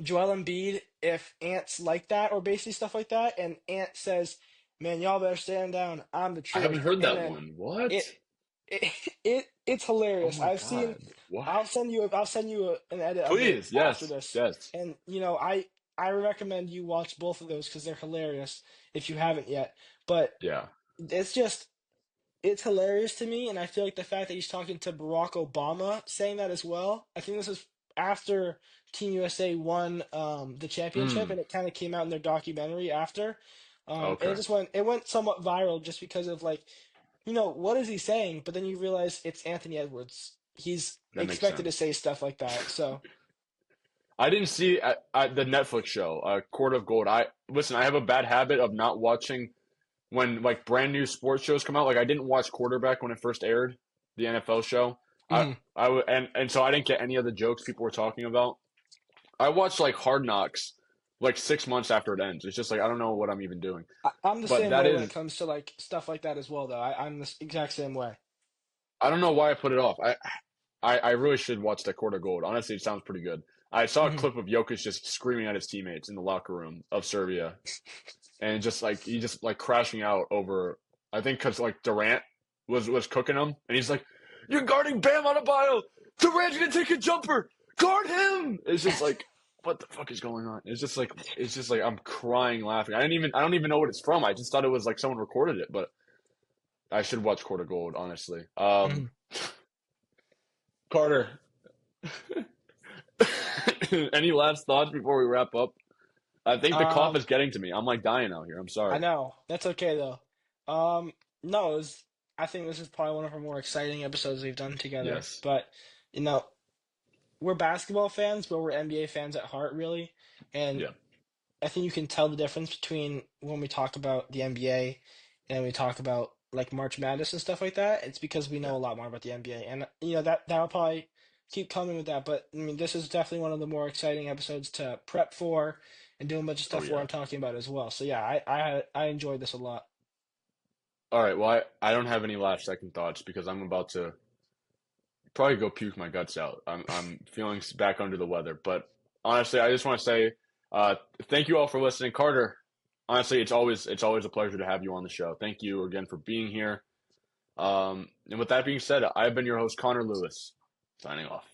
B: Joel Embiid if Ant's like that or basically stuff like that, and Ant says, "Man, y'all better stand down. I'm the
A: I haven't
B: truth."
A: heard
B: And
A: that
B: then
A: one. What?
B: it it's
A: Oh
B: hilarious.
A: my God. Why?
B: I'll send you an edit of it
A: Please,
B: after
A: yes,
B: this.
A: yes.
B: And I recommend you watch both of those because they're hilarious if you haven't yet. But
A: Yeah.
B: it's just it's hilarious to me, and I feel like the fact that he's talking to Barack Obama saying that as well. I think this is after Team USA won the championship,
A: Hmm.
B: and it kind of came out in their documentary after. And
A: Okay.
B: it went somewhat viral just because of like, what is he saying? But then you realize it's Anthony Edwards. He's
A: That makes
B: expected to
A: sense.
B: say stuff like that. So,
A: I didn't see the Netflix show, Court of Gold. I listen. I have a bad habit of not watching when like brand new sports shows come out. Like I didn't watch Quarterback when it first aired, the NFL show.
B: mhm.
A: And so I didn't get any of the jokes people were talking about. I watched like Hard Knocks like 6 months after it ends. It's just like I don't know what I'm even doing.
B: I'm the
A: But
B: same
A: that
B: way when it
A: is
B: comes to like stuff like that as well, though. I'm the exact same way.
A: I don't know why I put it off. I really should watch that Court of Gold. Honestly, it sounds pretty good. I saw a
B: Mhm.
A: clip of Jokic just screaming at his teammates in the locker room of Serbia, and just like he just like crashing out over. I think because like Durant was cooking him, and he's like, "You're guarding Bam Adebayo. Durant's gonna take a jumper. Guard him." It's just like, what the fuck is going on? It's just like I'm crying laughing. I don't even know what it's from. I just thought it was like someone recorded it, but I should watch Court of Gold honestly.
B: Mhm.
A: Carter, any last thoughts before we wrap up? I think the cough
B: Um,
A: is getting to me. I'm like dying out here. I'm
B: I
A: sorry.
B: know. That's okay though. No, I think this is probably one of our more exciting episodes we've done together.
A: Yes.
B: But, you know, we're basketball fans, but we're NBA fans at heart, really. And
A: Yeah.
B: I think you can tell the difference between when we talk about the NBA and we talk about like March Madness and stuff like that. It's because we know
A: Yeah.
B: a lot more about the NBA. And, that'll probably keep coming with that. But, I mean, this is definitely one of the more exciting episodes to prep for and do a bunch of
A: Oh
B: stuff where
A: yeah.
B: I'm talking about as well. So, yeah, I enjoyed this a lot.
A: All right. Well, I don't have any last second thoughts because I'm about to probably go puke my guts out. I'm feeling back under the weather. But honestly, I just want to say thank you all for listening. Carter, honestly, it's always a pleasure to have you on the show. Thank you again for being here. And with that being said, I've been your host, Connor Lewis, signing off.